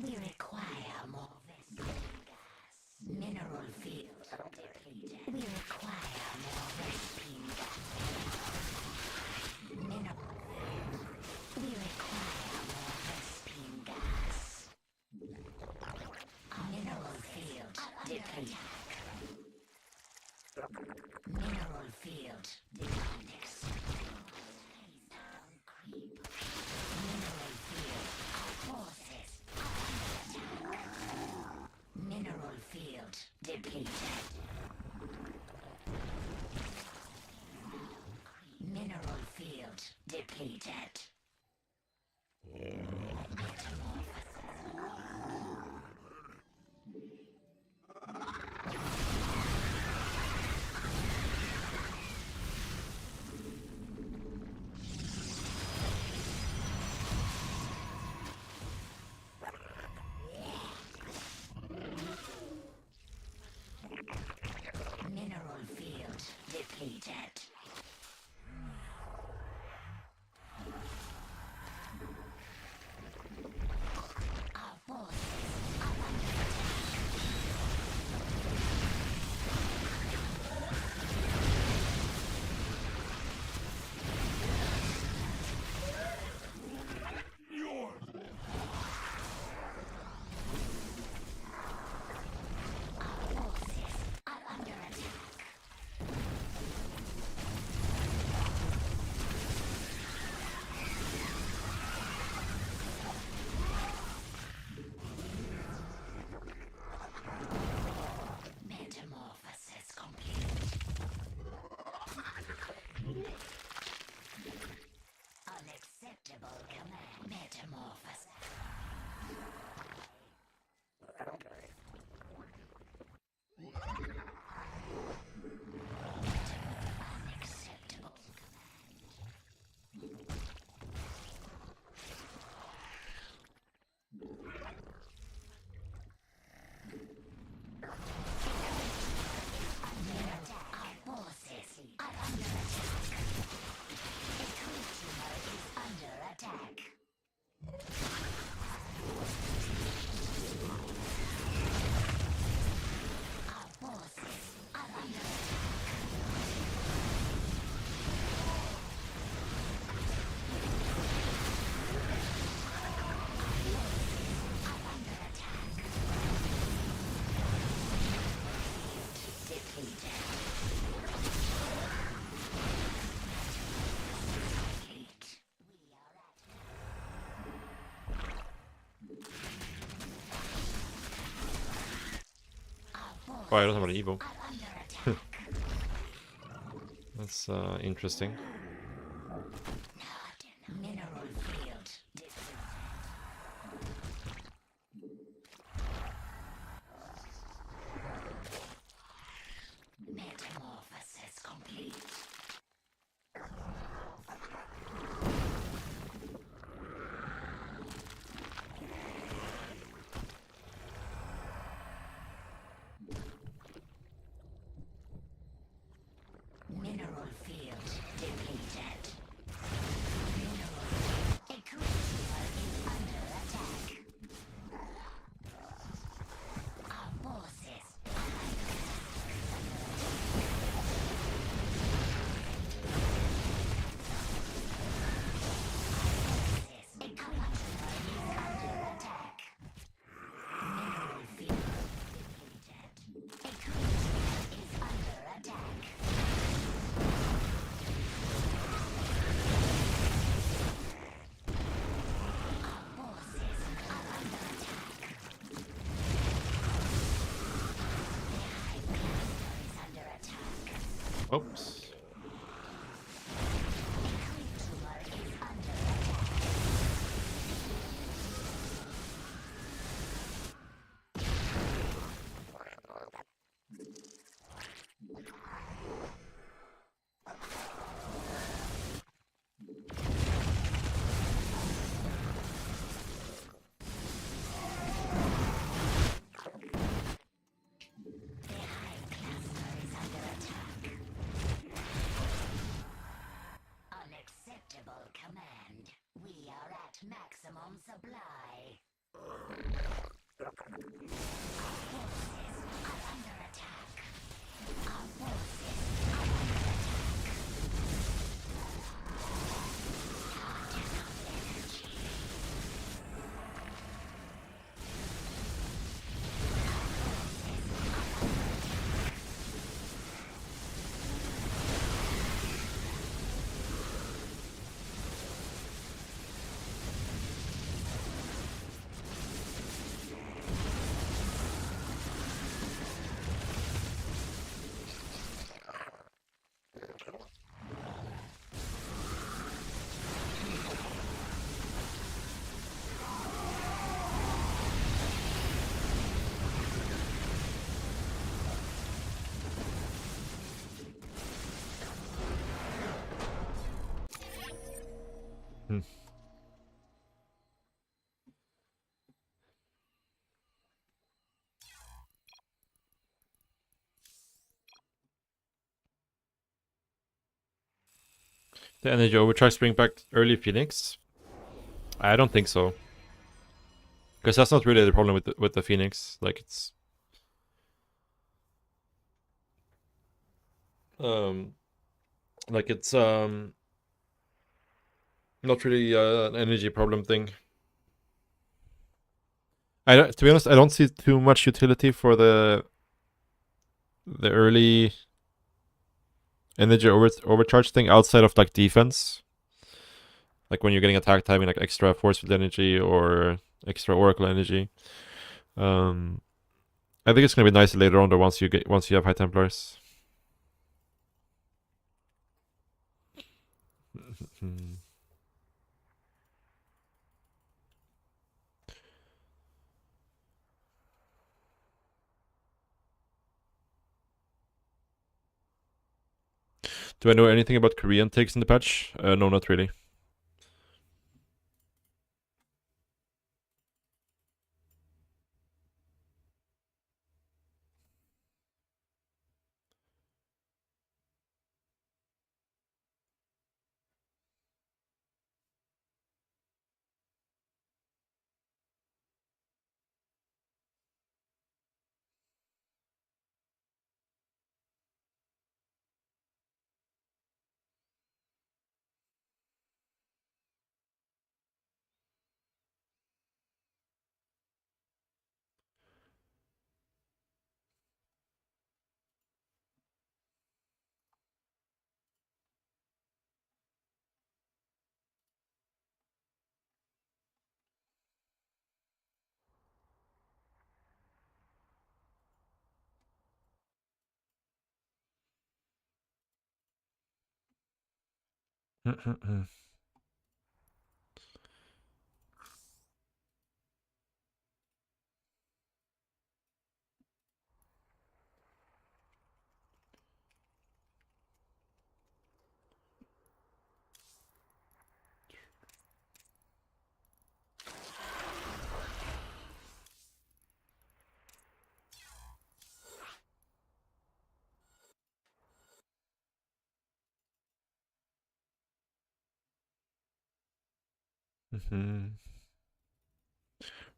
We require more Vespene gas. Mineral field depleted. We require more Vespene gas. Mineral. We require more Vespene gas. Mineral field depleted. Mineral field unacceptable. Creep. Mineral field. Our forces are under attack. Mineral field depleted. Mineral field depleted. Mineral field depleted. Our forces are under attack. Our forces are under attack. Metamorphosis complete. Unacceptable command. Metamorphosis. Unacceptable command. Our forces are under attack. A creature is under attack. Our forces are under attack. Are under attack. Depleted. Complete. We are at Oh, I don't have an Evo. are under attack. That's interesting. Mineral field depleted. Metamorphosis complete. Mineral field depleted. Mineral. A creature is under attack. Our forces are A creature is under attack. Mineral field depleted. A creature is under attack. Our forces are under attack. The hive cluster is under attack. Oops. A creature is under attack. supply. Our forces are under attack. Our forces are under attack. Not enough energy. Hmm. The energy overcharge bring back early Phoenix? I don't think so. Because that's not really the problem with the Phoenix. Like it's um like it's not really an energy problem thing. To be honest, I don't see too much utility for the early energy overcharge thing outside of like defense. Like when you're getting attacked, having like extra force field energy or extra oracle energy. I think it's gonna be nice later on though once you have high templars. Do I know anything about Korean takes in the patch? No, not really.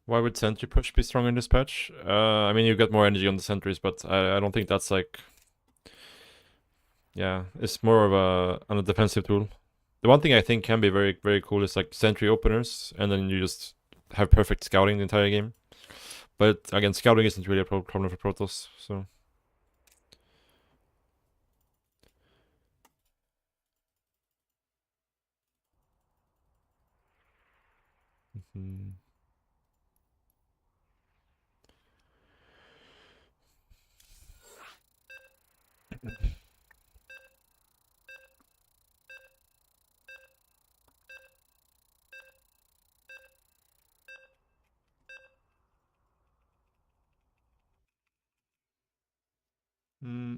Why would sentry push be stronger in this patch? I mean, you get more energy on the sentries, but I don't think that's like... Yeah, it's more of a defensive tool. The one thing I think can be very, very cool is like sentry openers, and then you just have perfect scouting the entire game. But again, scouting isn't really a problem for Protoss, so...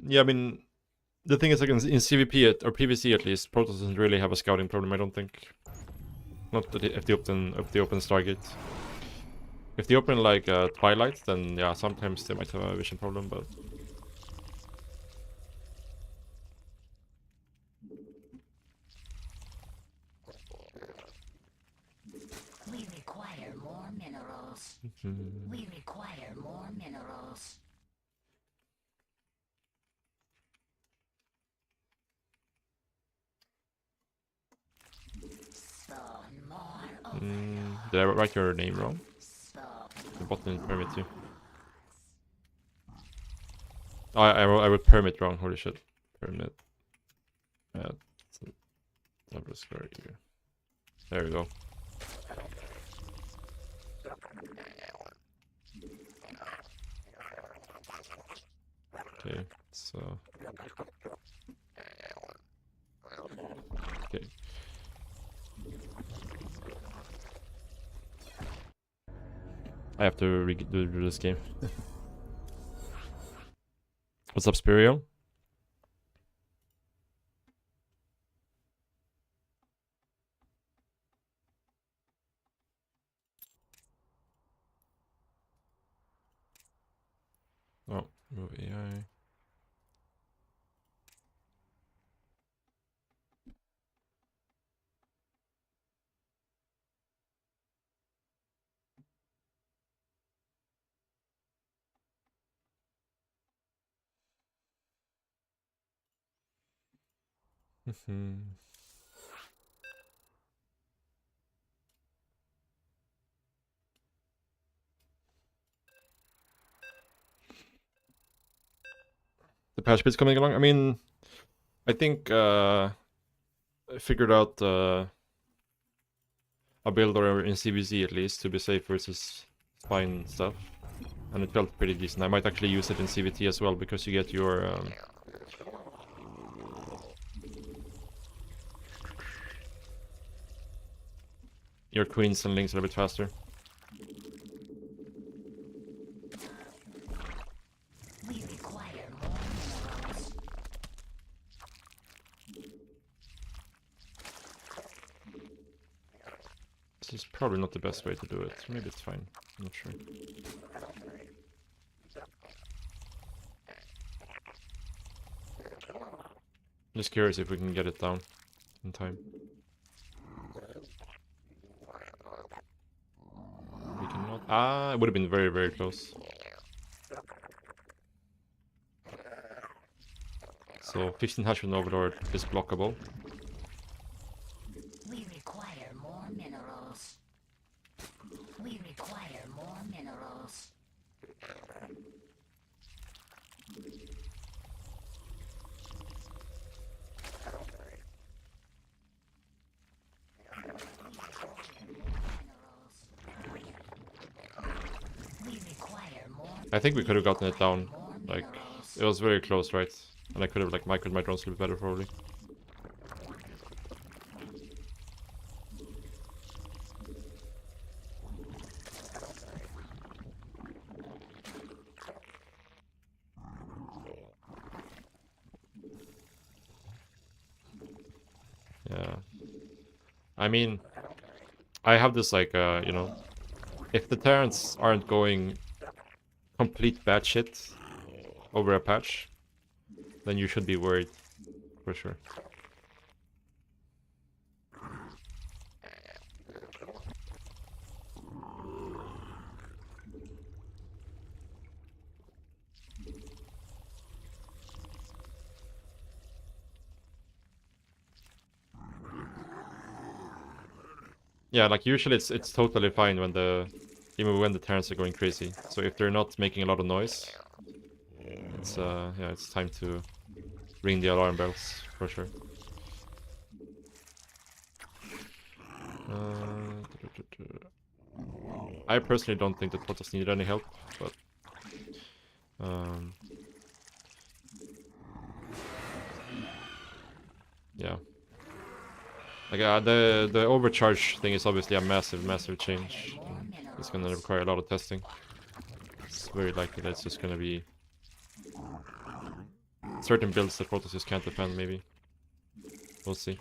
Yeah, I mean, the thing is, like in CVP or PvC at least, Protoss doesn't really have a scouting problem, I don't think. Not if they open Stargate. If they open like Twilight, then yeah, sometimes they might have a vision problem, but... We require more We require more minerals. Spawn more Did I write your name wrong? spawn. The bot didn't permit too. Oh, I wrote permit wrong. Holy shit. Permit. Double square here. There we go. Okay, so. Okay. I have to redo this game. What's up, Spiriel? Oh, move AI. The patch bit's coming along. I mean, I think I figured out a build or in CBZ at least to be safe versus spine stuff, and it felt pretty decent. I might actually use it in CVT as well because you get your queens and links a little bit faster. We require more minerals. This is probably not the best way to do it. Maybe it's fine. I'm not sure. Just curious if we can get it down in time. We cannot. Ah, it would have been very, very close. So 15 hash with Overlord is blockable. We require more minerals. We require more minerals. We require more. I think we could have gotten it down. Like, it was very close, right? And I could have like microed my drones a little bit better probably. Yeah. I mean, I have this like, you know, if the Terrans aren't going complete bad shit over a patch, then you should be worried, for sure. Yeah, like usually it's totally fine when even when the Terrans are going crazy. So if they're not making a lot of noise, it's yeah, it's time to ring the alarm bells for sure. I personally don't think that Protoss needed any help, but yeah. Like the overcharge thing is obviously a massive change. It's gonna require a lot of testing. It's very likely that it's just gonna be certain builds that Protoss just can't defend, maybe. We'll see.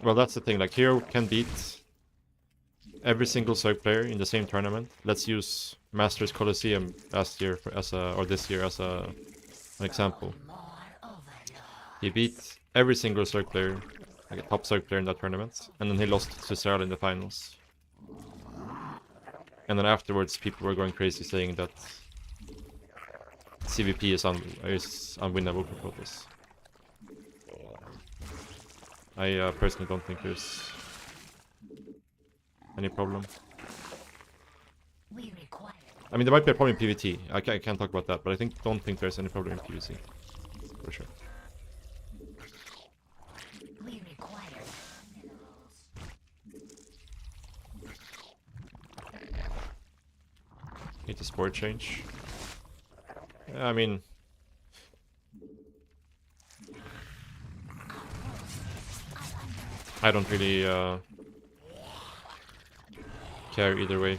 Well, that's the thing. Like, hero can beat every single Zerg player in the same tournament. Let's use Masters Coliseum last year or this year as an example. He beat every single Zerg player, like a top Zerg player in that tournament, and then he lost to Zerg in the finals. And then afterwards, people were going crazy saying that CVP is unwinnable for Protoss. I personally don't think there's any problem. I mean, there might be a problem in PvT. I can't talk about that, but don't think there's any problem in PvC. For sure. Need the sport change. I mean, I don't really care either way.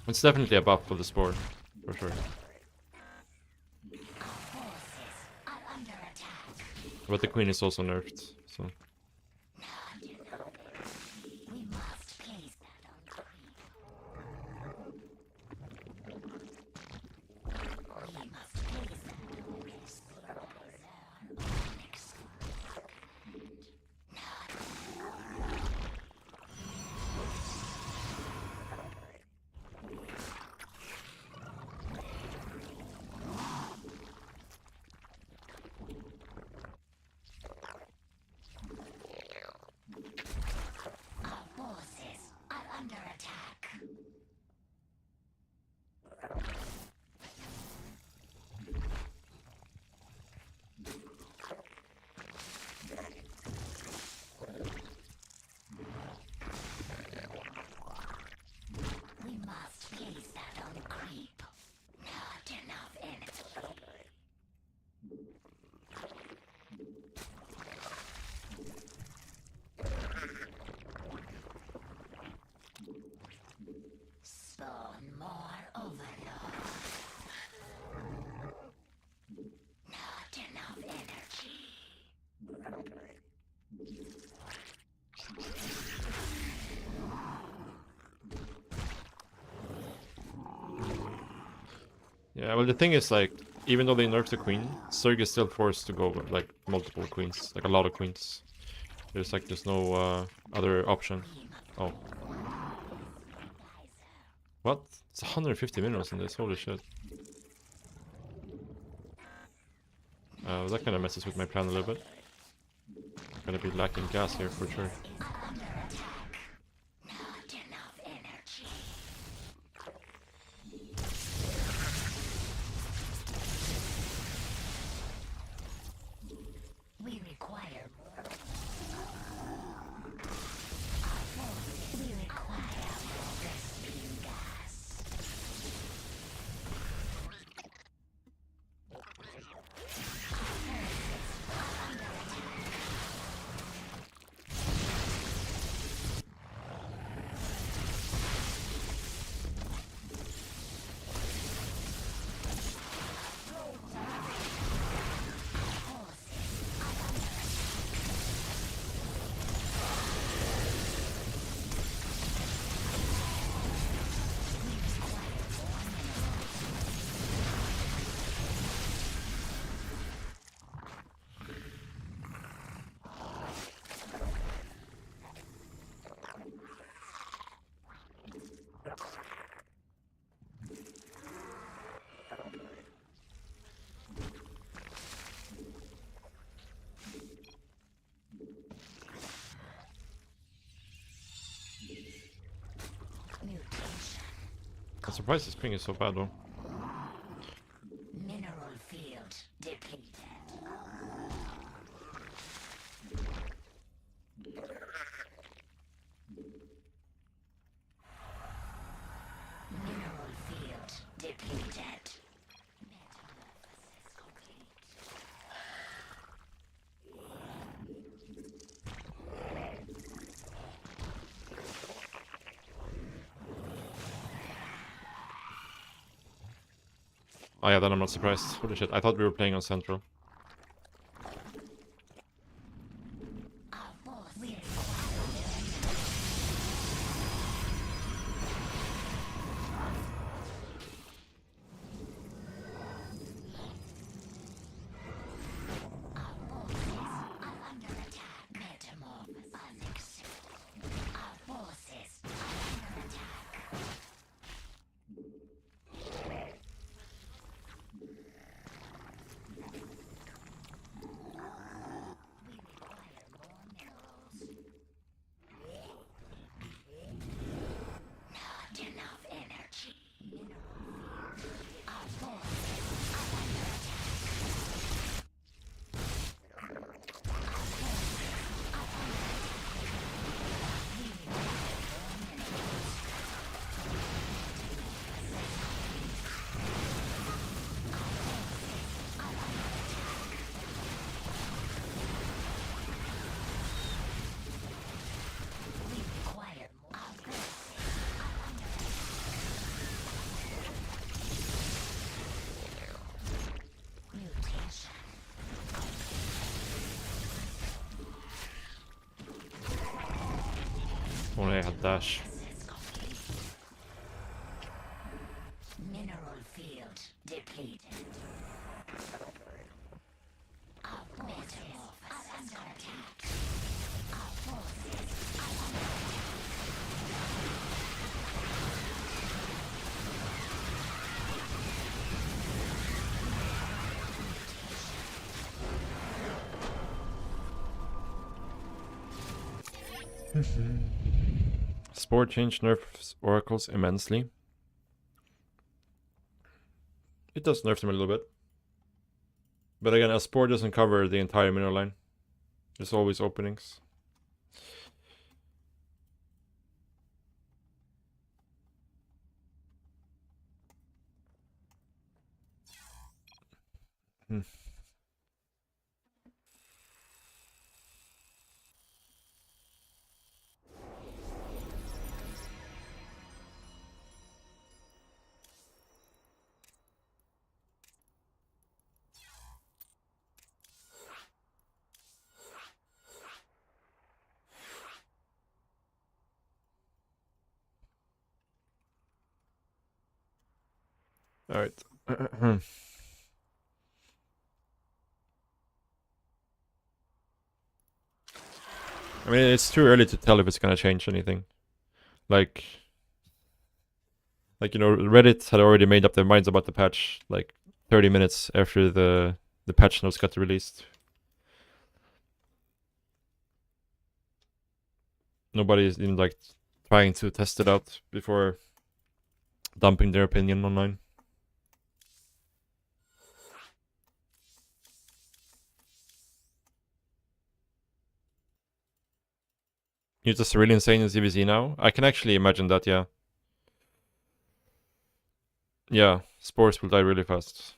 It's definitely a buff for the sport, for sure. But the queen is also nerfed, so. Yeah, well, the thing is, like, even though they nerf the queen, Zerg is still forced to go with, like, multiple queens. Like, a lot of queens. There's no other option. Oh. What? It's 150 minerals in this, holy shit. That kind of messes with my plan a little bit. Gonna be lacking gas here for sure. I'm surprised this ping is so bad though. Mineral field depleted. Mineral field depleted. Metamorphosis complete. Oh yeah, then I'm not surprised. Holy shit, I thought we were playing on Central. Only I had dash. Mineral field depleted. Our metamorphosis under attack. Our forces are under attack. Spore change nerfs oracles immensely. It does nerf them a little bit. But again, a spore doesn't cover the entire mineral line. There's always openings. Alright. I mean, it's too early to tell if it's gonna change anything. Like, you know, Reddit had already made up their minds about the patch, like, 30 minutes after the patch notes got released. Nobody is even, like, trying to test it out before dumping their opinion online. You're just really insane in ZVZ now? I can actually imagine that, yeah. Yeah, spores will die really fast.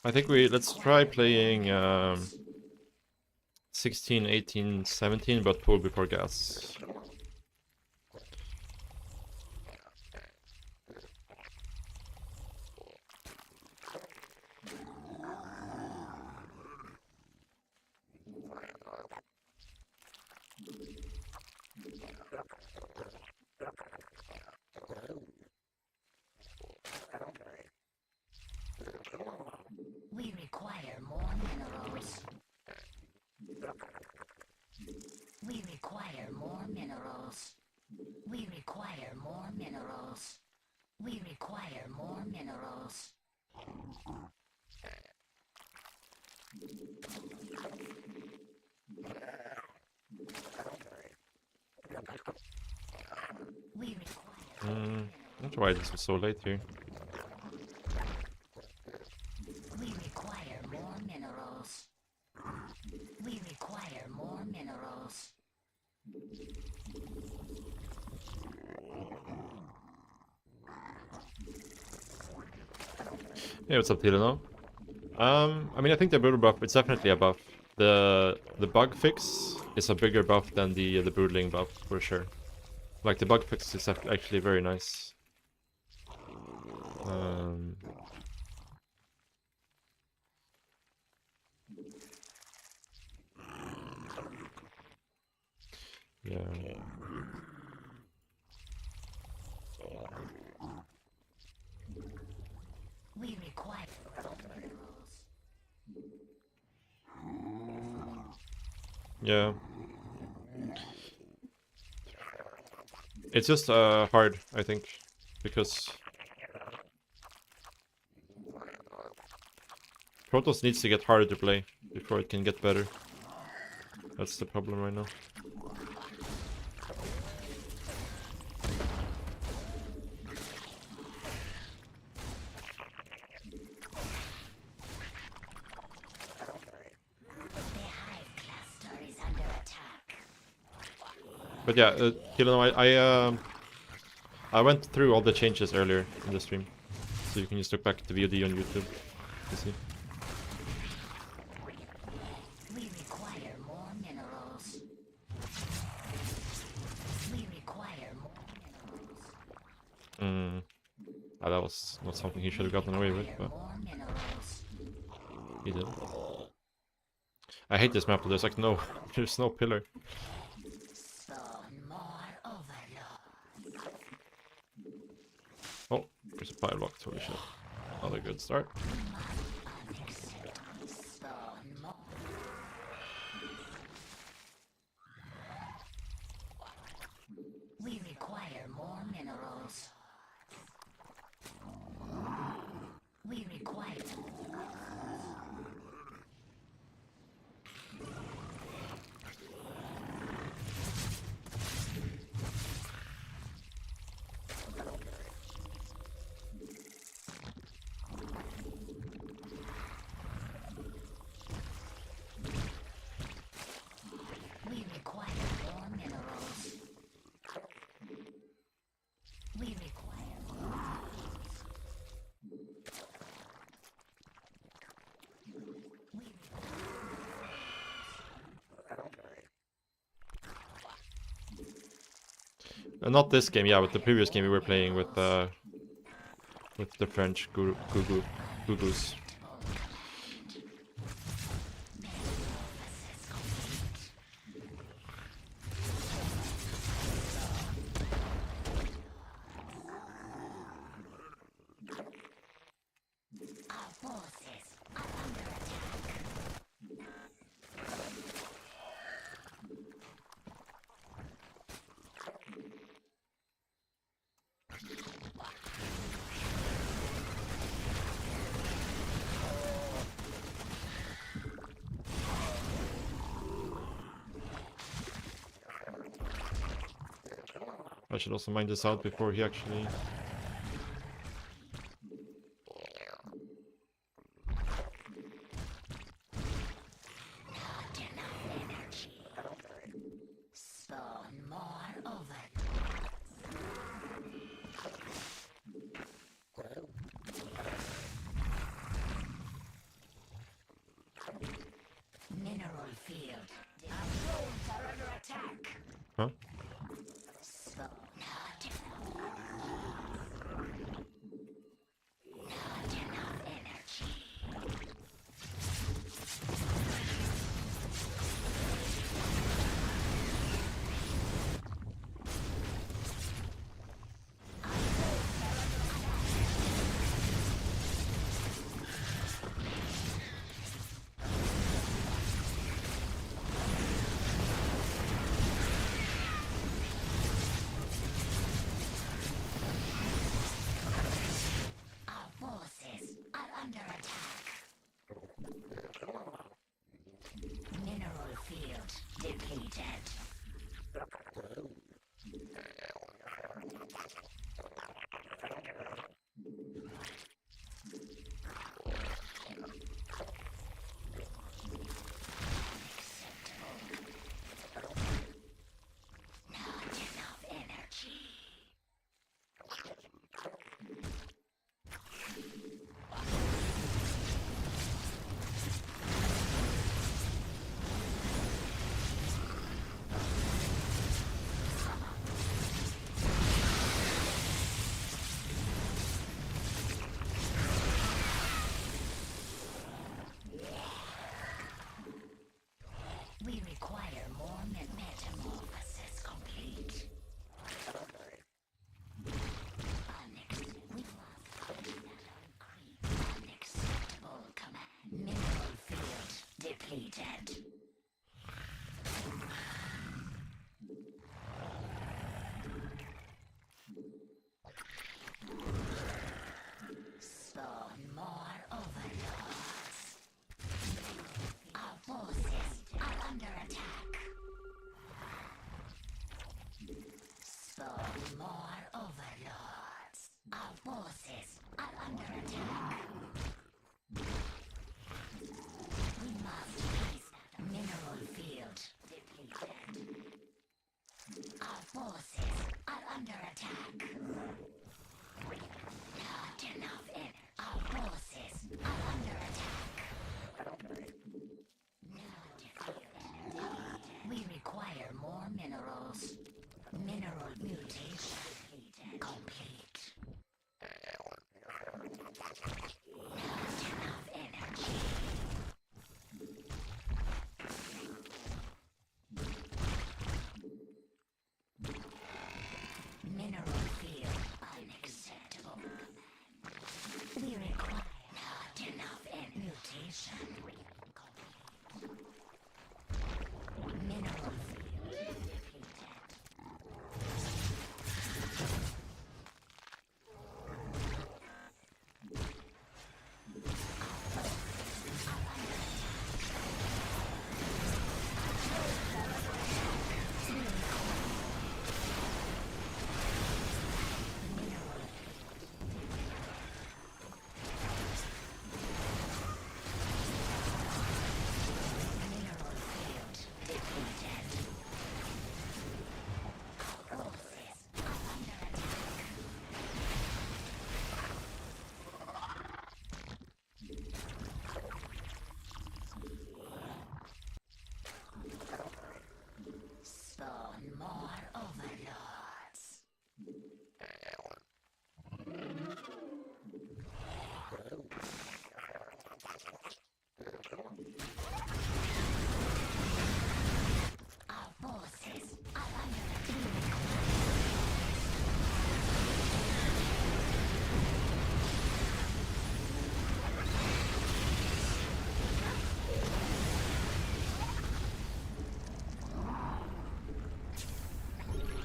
I think let's try playing 16, 18, 17, but pull before gas. We require more minerals. We require more minerals. We require more minerals. We require more minerals. We require That's why this was so late here. We require more minerals. We require more minerals. Hey, what's up, Tilo? I mean, I think the brutal buff, it's definitely a buff. The bug fix is a bigger buff than the broodling buff, for sure. Like, the bug fix is actually very nice. Yeah. We require minerals. Yeah. It's just hard, I think, because Protoss needs to get harder to play before it can get better. That's the problem right now. They But yeah, you know, I went through all the changes earlier in the stream, so you can just look back at the VOD on YouTube to see. We require more minerals. We require more minerals. That was not something he should have gotten away with, but More minerals. he did. I hate this map, but there's like no, there's no pillar. Spawn more overlord. Oh, there's a fire block, holy shit. Not a good start. Spawn more. We require more minerals. We require. We require more minerals. We require more. Not this game, yeah, but the previous game we were playing with the French gurus. Our forces are under attack. I should also mine this out before he actually... Not enough energy. Spawn more over. Mineral field. Our drones are under attack. Huh? Spawn not enough energy. Our forces are under attack. Mineral field depleted. Not enough energy. We require more metamorphosis complete. Unacceptable command. Mineral field depleted. Spawn more overlords. Our forces are under attack. Spawn more overlords. Our forces are under attack. We must face more minerals. Mineral mutation complete. Not enough energy. Mineral field unacceptable. We require not enough mutation. Mineral field depleted. Mineral field depleted. Our forces are under attack. Spawn more overlords. Our forces are under attack.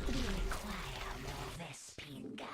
We require more Vespine gas.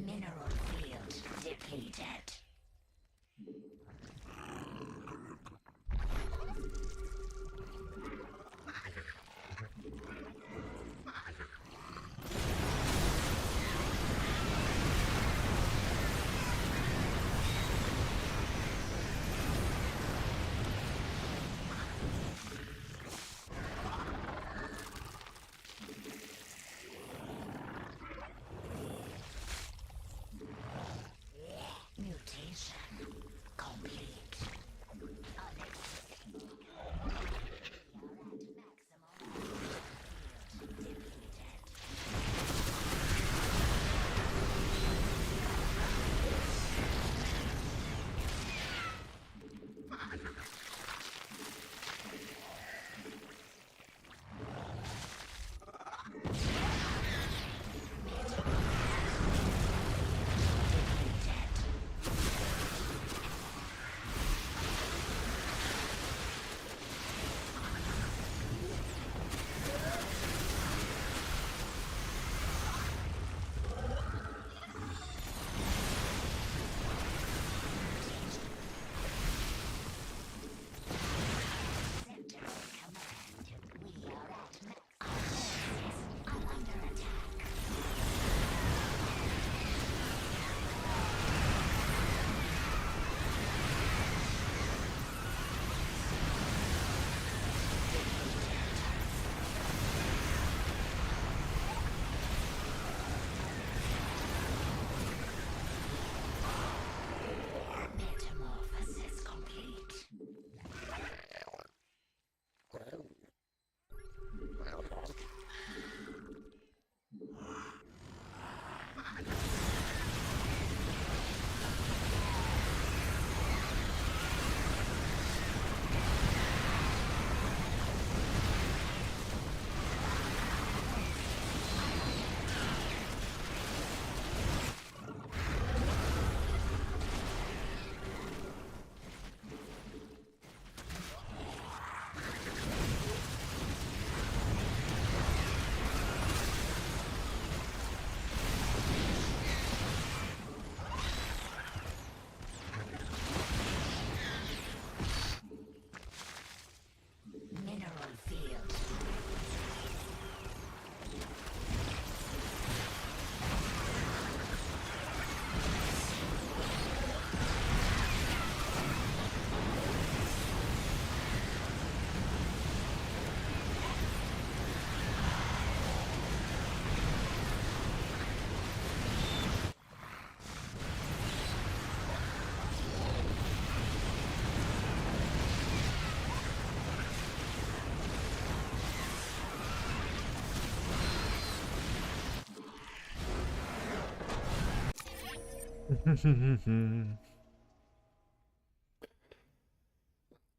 Mineral field depleted. Mutation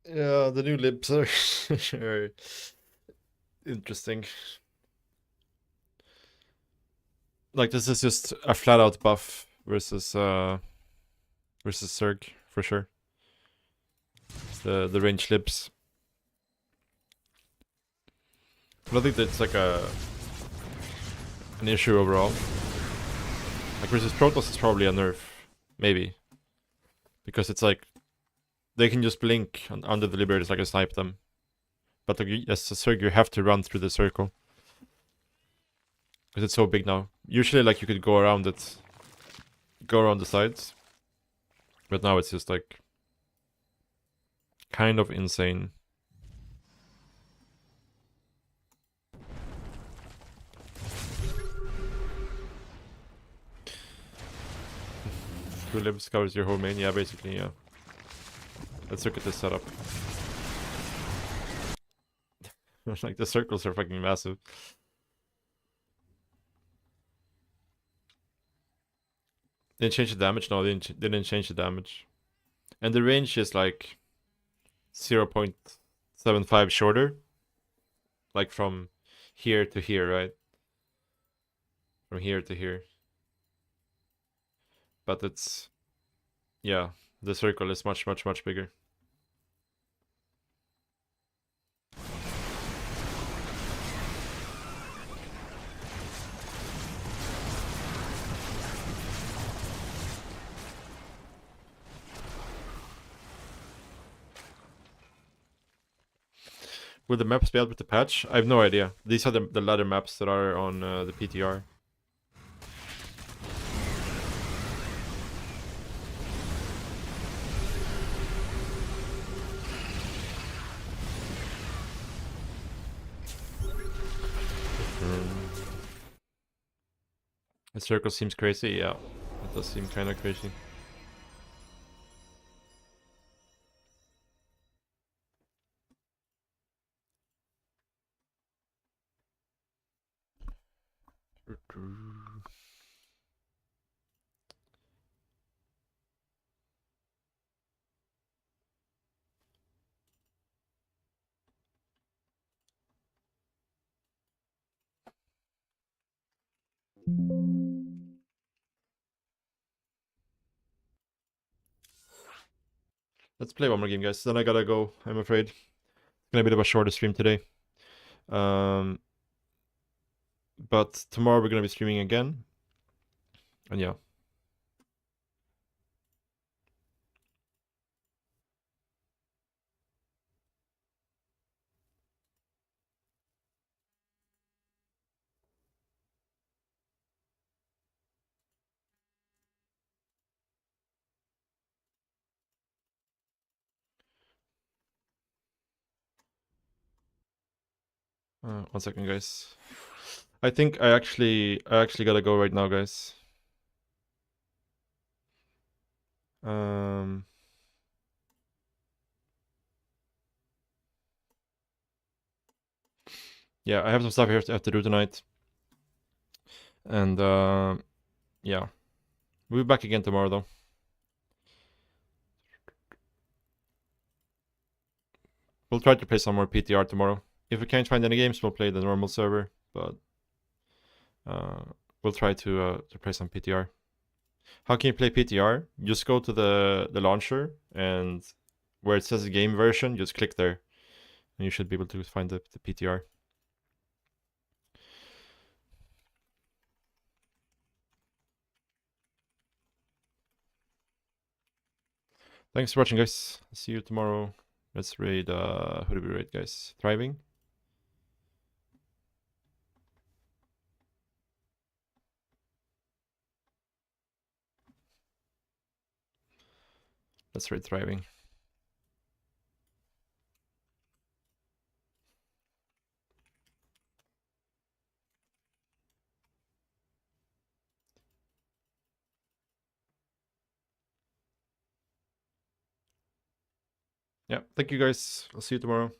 Yeah, the new libs are are interesting. Like this is just a flat out buff versus Zerg for sure. It's the range libs. But I think that's like an issue overall. Like versus Protoss is probably a nerf, maybe. Because it's like they can just blink under the Liberators, I can snipe them. But like, as a Zerg, you have to run through the circle. Because it's so big now. Usually like you could go around it. Go around the sides. But now it's just like kind of insane. Two libs covers your whole main, yeah, basically, yeah. Let's look at this setup. Like the circles are fucking massive. They didn't change the damage? No, they didn't change the damage. And the range is like 0.75 shorter. Like from here to here, right? From here to here. But it's... yeah, the circle is much, much, much bigger. Will the maps be out with the patch? I have no idea. These are the ladder maps that are on the PTR. The circle seems crazy, yeah. It does seem kind of crazy. Let's play one more game, guys. Then I gotta go, I'm afraid. It's gonna be a bit of a shorter stream today. But tomorrow we're gonna be streaming again. And yeah. One second, guys. I think I actually gotta go right now, guys. Yeah, I have some stuff here I have to do tonight. And yeah. We'll be back again tomorrow though. We'll try to play some more PTR tomorrow. If we can't find any games, we'll play the normal server, but we'll try to play some PTR. How can you play PTR? Just go to the launcher and where it says game version, just click there. And you should be able to find the PTR. Thanks for watching, guys. See you tomorrow. Let's raid, who do we raid, guys? Thriving? Let's raid Thriving. Yeah, thank you guys. I'll see you tomorrow.